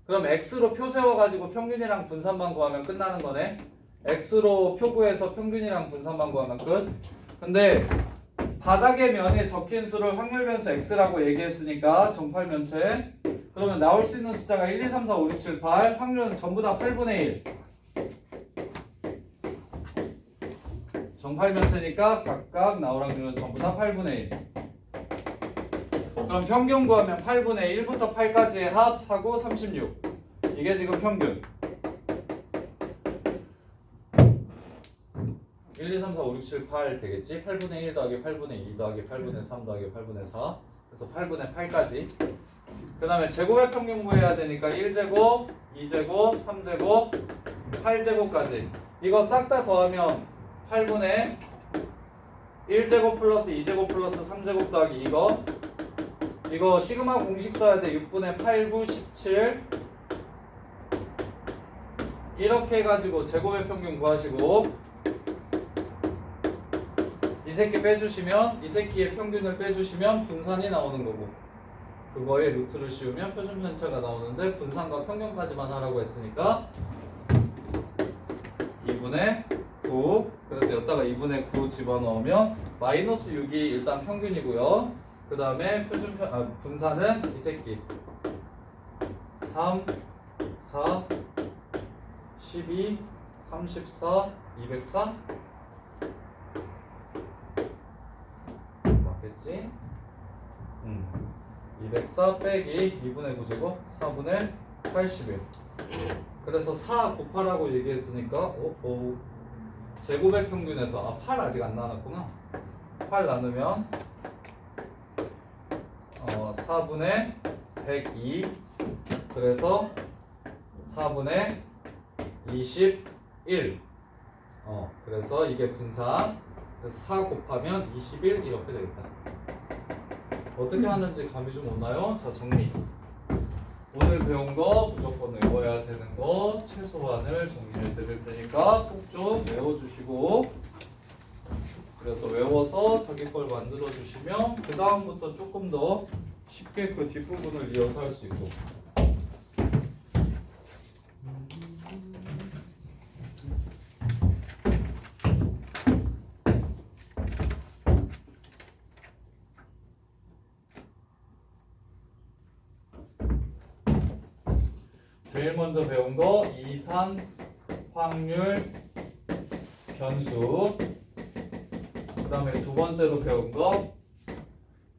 그럼 x로 표 세워가지고 평균이랑 분산만 구하면 끝나는 거네. x로 표 구해서 평균이랑 분산만 구하면 끝. 근데 바닥의 면에 적힌 수를 확률 변수 x라고 얘기했으니까 정팔면체. 그러면 나올 수 있는 숫자가 1, 2, 3, 4, 5, 6, 7, 8. 확률은 전부 다 8분의 1. 정팔면체니까 각각 나올 확률은 전부 다 8분의 1. 그럼 평균 구하면 8분의 1부터 8까지의 합 4, 9, 36. 이게 지금 평균. 1, 2, 3, 4, 5, 6, 7, 8 되겠지? 8분의 1 더하기 8분의 2 더하기 8분의 3 더하기 8분의 4. 그래서 8분의 8까지. 그 다음에 제곱의 평균 구해야 되니까 1제곱, 2제곱, 3제곱, 8제곱까지. 이거 싹 다 더하면 8분의 1제곱 플러스 2제곱 플러스 3제곱 더하기 이거 시그마 공식 써야 돼. 6분의 8, 9, 17 이렇게 해가지고 제곱의 평균 구하시고 이 새끼 빼주시면 이 새끼의 평균을 빼주시면 분산이 나오는 거고 그거에 루트를 씌우면 표준 편차가 나오는데 분산과 평균까지만 하라고 했으니까 2분의 9 그래서 여기다가 2분의 9 집어넣으면 마이너스 6이 일단 평균이고요. 그 다음에 분산은 이 새끼 3, 4, 12, 34, 204 맞겠지? 204 빼기 2분의 9제곱 4분의 81 그래서 4 곱하라고 얘기했으니까 제곱의 평균에서 8 아직 안 나눴구나. 8 나누면 4분의 102 그래서 4분의 21 그래서 이게 분산 그래서 4 곱하면 21 이렇게 되겠다. 어떻게 하는지 감이 좀 오나요? 자 정리. 오늘 배운 거 무조건 외워야 되는 거 최소한을 정리해 드릴 테니까 꼭 좀 외워주시고 그래서 외워서 자기 걸 만들어 주시면 그 다음부터 조금 더 쉽게 그 뒷부분을 이어서 할 수 있고. 제일 먼저 배운 거 이산 확률 변수. 그 다음에 두 번째로 배운 거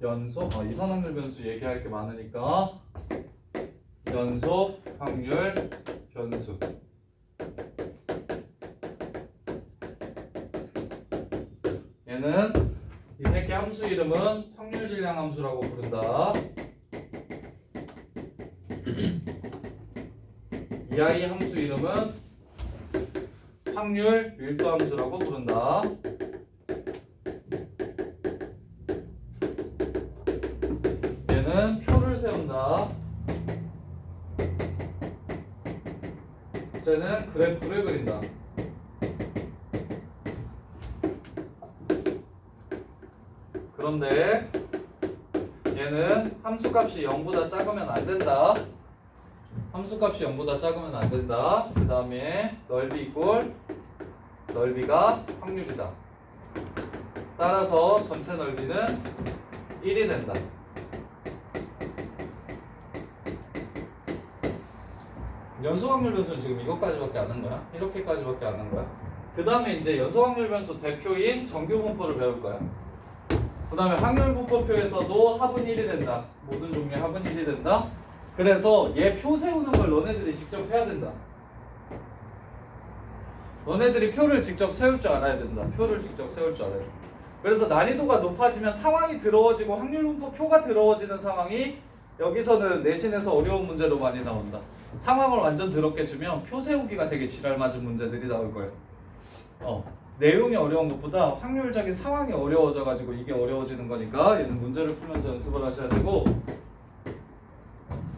연속. 이산 확률 변수 얘기할 게 많으니까 연속 확률 변수. 얘는 이 새끼 함수 이름은 확률 질량 함수라고 부른다. 이 아이 함수 이름은 확률 밀도 함수라고 부른다. 얘는 표를 세운다. 쟤는 그래프를 그린다. 그런데 얘는 함수값이 0보다 작으면 안 된다. 함수값이 0보다 작으면 안 된다. 그 다음에 넓이 이꼴 넓이가 확률이다. 따라서 전체 넓이는 1이 된다. 연소확률 변수는 지금 이것까지밖에 안 한 거야? 이렇게까지밖에 안 한 거야? 그 다음에 이제 연소확률 변수 대표인 정규분포를 배울 거야. 그 다음에 확률분포표에서도 합은 1이 된다. 모든 종류의 합은 1이 된다. 그래서 얘 표 세우는 걸 너네들이 직접 해야 된다. 너네들이 표를 직접 세울 줄 알아야 된다. 표를 직접 세울 줄 알아야 돼. 그래서 난이도가 높아지면 상황이 더러워지고 확률분포 표가 더러워지는 상황이 여기서는 내신에서 어려운 문제로 많이 나온다. 상황을 완전 더럽게 주면 표 세우기가 되게 지랄 맞은 문제들이 나올 거예요. 내용이 어려운 것보다 확률적인 상황이 어려워져 가지고 이게 어려워지는 거니까 얘는 문제를 풀면서 연습을 하셔야 되고.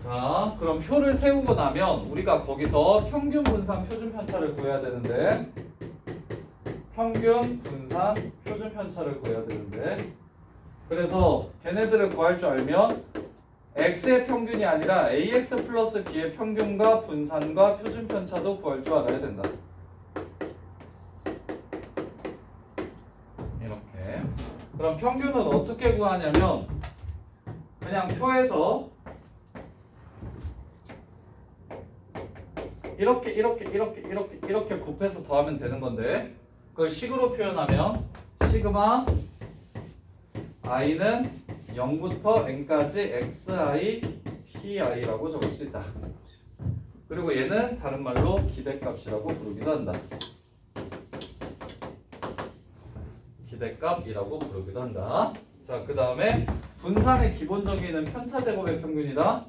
자, 그럼 표를 세우고 나면 우리가 거기서 평균 분산 표준 편차를 구해야 되는데, 평균 분산 표준 편차를 구해야 되는데, 그래서 걔네들을 구할 줄 알면 x의 평균이 아니라 ax 플러스 b의 평균과 분산과 표준 편차도 구할 줄 알아야 된다. 이렇게. 그럼 평균은 어떻게 구하냐면 그냥 표에서 이렇게 곱해서 더하면 되는 건데, 그걸 식으로 표현하면 시그마 i는 0부터 n까지 xi, pi라고 적을 수 있다. 그리고 얘는 다른 말로 기대값이라고 부르기도 한다. 기대값이라고 부르기도 한다. 자, 그 다음에 분산의 기본적인 편차 제곱의 평균이다.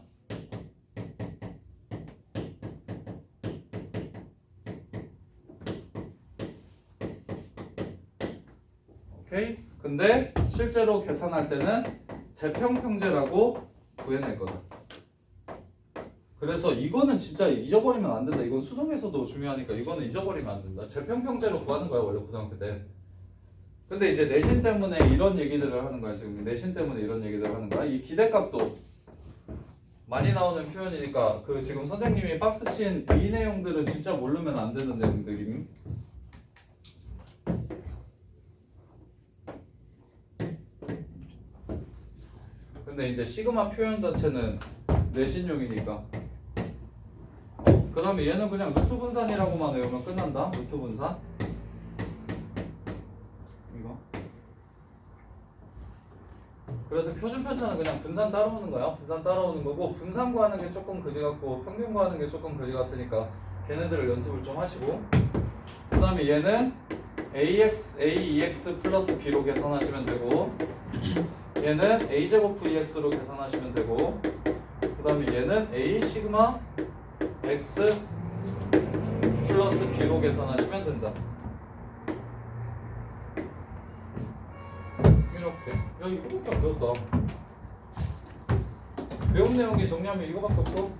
오케이? 근데 실제로 계산할 때는 재평평제라고 구해낼 거다. 그래서 이거는 진짜 잊어버리면 안 된다. 이건 수능에서도 중요하니까 이거는 잊어버리면 안 된다. 재평평제로 구하는 거야 원래 고등학교 때. 근데 이제 내신 때문에 이런 얘기들을 하는 거야. 지금 내신 때문에 이런 얘기들을 하는 거야. 이 기대값도 많이 나오는 표현이니까 그 지금 선생님이 박스 친 이 내용들은 진짜 모르면 안 되는 내용들임. 근데 이제 시그마 표현 자체는 내신용이니까. 그 다음에 얘는 그냥 루트 분산이라고만 외우면 끝난다. 루트 분산. 이거. 그래서 표준 편차는 그냥 분산 따라오는 거야. 분산 따라오는 거고, 분산 구하는 게 조금 그지 같고 평균 구하는 게 조금 그지 같으니까 걔네들을 연습을 좀 하시고. 그 다음에 얘는 ax 플러스 b로 계산하시면 되고, 얘는 a제곱 vx로 계산하시면 되고, 그 다음에 얘는 a 시그마 x 플러스 b로 계산하시면 된다. 이렇게. 야, 이거밖에 안 배웠다. 배운 내용이 정리하면 이거밖에 없어.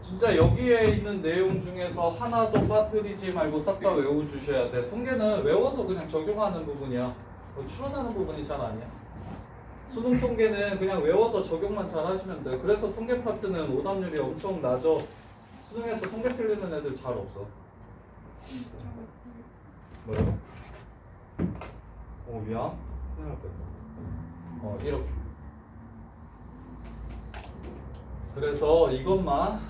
진짜 여기에 있는 내용 중에서 하나도 빠뜨리지 말고 싹 다 외워주셔야 돼. 통계는 외워서 그냥 적용하는 부분이야. 추론하는 부분이 잘 아니야. 수능 통계는 그냥 외워서 적용만 잘 하시면 돼. 그래서 통계 파트는 오답률이 엄청 낮아. 수능에서 통계 틀리는 애들 잘 없어. 뭐라고? 미안. 큰일 날 뻔했다. 이렇게. 그래서 이것만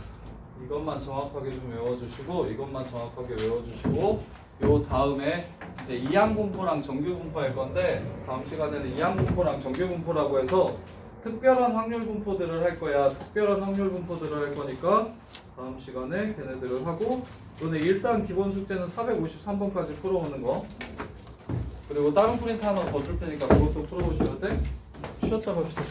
정확하게 좀 외워주시고, 이것만 정확하게 외워주시고, 요 다음에 이제 이항분포랑 정규분포 할 건데, 다음 시간에는 이항분포랑 정규분포라고 해서 특별한 확률분포들을 할 거야. 특별한 확률분포들을 할 거니까 다음 시간에 걔네들을 하고, 오늘 일단 기본 숙제는 453번까지 풀어오는 거. 그 그리고 다른 프린트 하나 더 줄 테니까 그것도 풀어보셔야 돼. 쉬었다 갑시다.